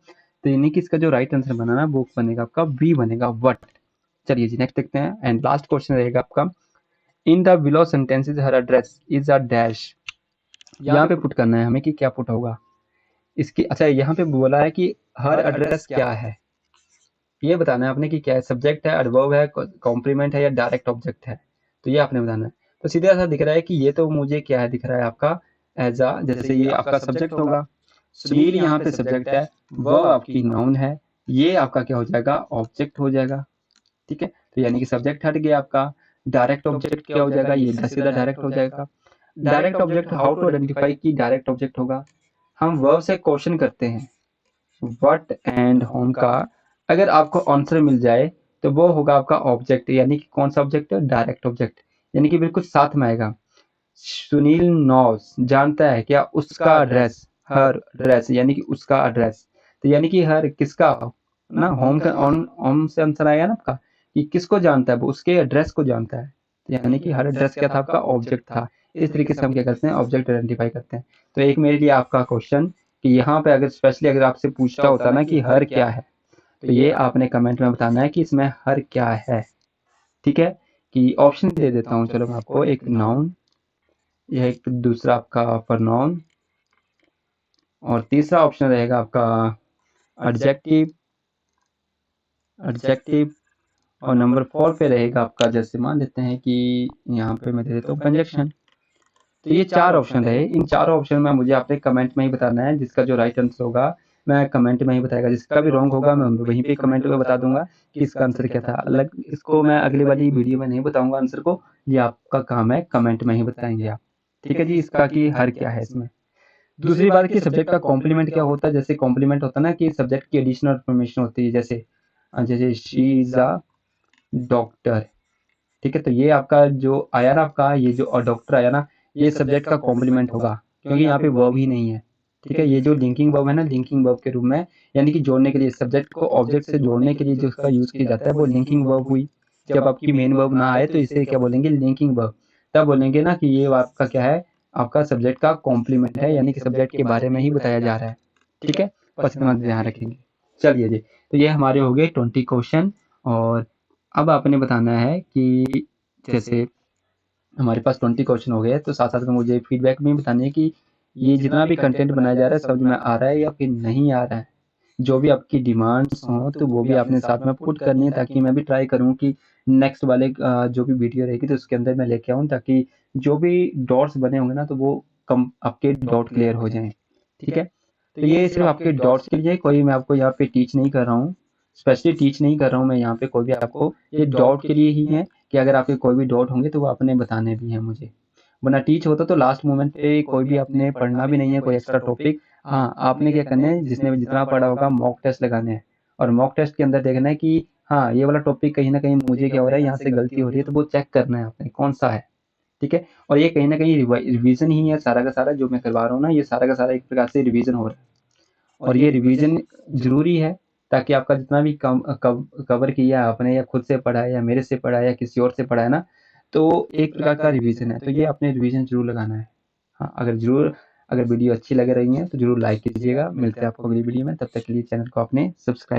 तो यानी कि इसका जो राइट आंसर बना ना वो बनेगा आपका बी बनेगा, वट। चलिए जी नेक्स्ट देखते हैं, एंड लास्ट क्वेश्चन रहेगा आपका, in the below sentences her address is a dash. यहाँ पे पुट करना है हमें कि क्या पुट होगा इसकी। अच्छा यहाँ पे बोला है कि हर एड्रेस क्या है, ये बताना है आपने कि क्या है, सब्जेक्ट है, एडवर्ब है, कॉम्प्लीमेंट है या डायरेक्ट ऑब्जेक्ट है, तो ये आपने बताना है। तो सीधा सा दिख रहा है कि ये तो मुझे क्या है दिख रहा है आपका एज अ, जैसे ये आपका सब्जेक्ट होगा, सुनील यहाँ पे सब्जेक्ट है, वर्ब आपकी नाउन है, ये आपका क्या हो जाएगा, ऑब्जेक्ट हो जाएगा। ठीक है, तो यानी कि सब्जेक्ट हट गया आपका, डायरेक्ट ऑब्जेक्ट क्या हो जाएगा, ये सीधा डायरेक्ट हो जाएगा। Direct object how to identify कि डायरेक्ट ऑब्जेक्ट होगा, हम वर्ब से क्वेश्चन करते हैं, व्हाट एंड होम का अगर आपको आंसर मिल जाए तो वो होगा आपका ऑब्जेक्ट, यानी कि कौन सा ऑब्जेक्ट है, डायरेक्ट ऑब्जेक्ट, यानी कि बिल्कुल साथ में आएगा। सुनील नोस जानता है क्या उसका एड्रेस, हर एड्रेस यानी कि उसका एड्रेस, तो यानी कि हर किसका ना, होम का, ऑन होम से आंसर आएगा ना आपका कि किसको जानता है, वो उसके एड्रेस को जानता है, तो यानी कि हर एड्रेस क्या था आपका, ऑब्जेक्ट था। इस तरीके से हम क्या करते हैं, ऑब्जेक्ट आइडेंटिफाई करते हैं। तो एक मेरे लिए आपका क्वेश्चन कि यहाँ पे अगर स्पेशली अगर आपसे पूछता होता ना कि हर क्या है, तो ये आपने कमेंट में बताना है कि इसमें हर क्या है। ठीक है, कि ऑप्शन दे देता हूँ चलो मैं आपको, एक नाउन, यह एक दूसरा आपका प्रोनाउन, और तीसरा ऑप्शन रहेगा आपका एडजेक्टिव, एडजेक्टिव, और नंबर 4 पे रहेगा आपका, जैसे मान लेते हैं कि यहाँ पे मैं दे देता हूँ कंजक्शन। तो ये 4 ऑप्शन रहे, इन चारों ऑप्शन में मुझे आपने कमेंट में ही बताना है, जिसका जो राइट आंसर होगा मैं कमेंट में ही बताएगा, जिसका भी रॉन्ग होगा मैं वहीं पे कमेंट में बता दूंगा कि इसका आंसर क्या था। अलग इसको मैं अगली वाली वीडियो में नहीं बताऊंगा आंसर को, ये आपका काम है, कमेंट में ही बताएंगे आप। ठीक है जी, इसका कि हर क्या है इसमें। दूसरी बात कि सब्जेक्ट का कॉम्प्लीमेंट क्या होता है, जैसे कॉम्प्लीमेंट होता है ना कि सब्जेक्ट की एडिशनल इन्फॉर्मेशन होती है, जैसे जैसे शी इज अ डॉक्टर, ठीक है। तो ये आपका जो आया ना, आपका ये जो डॉक्टर आया ना, ये सब्जेक्ट का कॉम्प्लीमेंट होगा, क्योंकि यहाँ पे वर्ब ही नहीं है, ठीक है। ये जो लिंकिंग वर्ब है ना, लिंकिंग वर्ब के रूप में, यानी कि जोड़ने के लिए, सब्जेक्ट को ऑब्जेक्ट से जोड़ने के लिए जो उसका यूज किया जाता है वो लिंकिंग वर्ब हुई। जब आपकी मेन वर्ब ना आए तो इसे क्या बोलेंगे, लिंकिंग वर्ब। तब बोलेंगे ना कि ये आपका क्या है, आपका सब्जेक्ट का कॉम्प्लीमेंट है, यानी कि सब्जेक्ट के बारे में ही बताया जा रहा है, ठीक है। बस इतना ध्यान रखेंगे। चलिए जी, तो ये हमारे हो गए 20 क्वेश्चन। और अब आपने बताना है कि जैसे हमारे पास 20 क्वेश्चन हो गए, तो साथ साथ में मुझे फीडबैक में बतानी है कि ये जितना भी कंटेंट बनाया जा रहा है समझ में आ रहा है या फिर नहीं आ रहा है। जो भी आपकी डिमांड्स हों तो वो भी आपने साथ में पुट करनी है, ताकि मैं भी ट्राई करूँ कि नेक्स्ट वाले जो भी वीडियो रहेगी तो उसके अंदर मैं लेके आऊँ, ताकि जो भी डॉट्स बने होंगे ना तो वो कम आपके डॉट क्लियर हो जाएं, ठीक है। तो ये सिर्फ आपके डॉट्स के लिए, कोई मैं आपको यहाँ पे टीच नहीं कर रहा हूँ, स्पेशली टीच नहीं कर रहा हूँ मैं यहाँ पे कोई भी आपको, ये डॉट के लिए ही है कि अगर आपके कोई भी डॉट होंगे तो वो आपने बताने भी हैं मुझे। वरना टीच होता तो लास्ट मोमेंट पे कोई भी आपने पढ़ना भी नहीं है कोई एक्स्ट्रा टॉपिक। हाँ, आपने क्या करना है, जिसने जितना पढ़ा होगा मॉक टेस्ट लगाने हैं, और मॉक टेस्ट के अंदर देखना है कि हाँ ये वाला टॉपिक कहीं ना कहीं मुझे क्या हो रहा है, यहाँ से गलती हो रही है, तो वो चेक करना है आपने कौन सा है, ठीक है। और ये कहीं ना कहीं रिवीजन ही है सारा का सारा, जो मैं करवा रहा हूँ ना, ये सारा का सारा एक प्रकार से रिवीजन हो रहा है। और ये रिवीजन ज़रूरी है, ताकि आपका जितना भी कवर किया है आपने, या खुद से पढ़ा है या मेरे से पढ़ा है या किसी और से पढ़ा है ना, तो एक प्रकार का रिवीजन है, तो ये आपने रिवीजन ज़रूर लगाना है। हाँ, अगर वीडियो अच्छी लग रही है तो ज़रूर लाइक कीजिएगा। मिलते हैं आपको अगली वीडियो में, तब तक के लिए चैनल को आपने सब्सक्राइब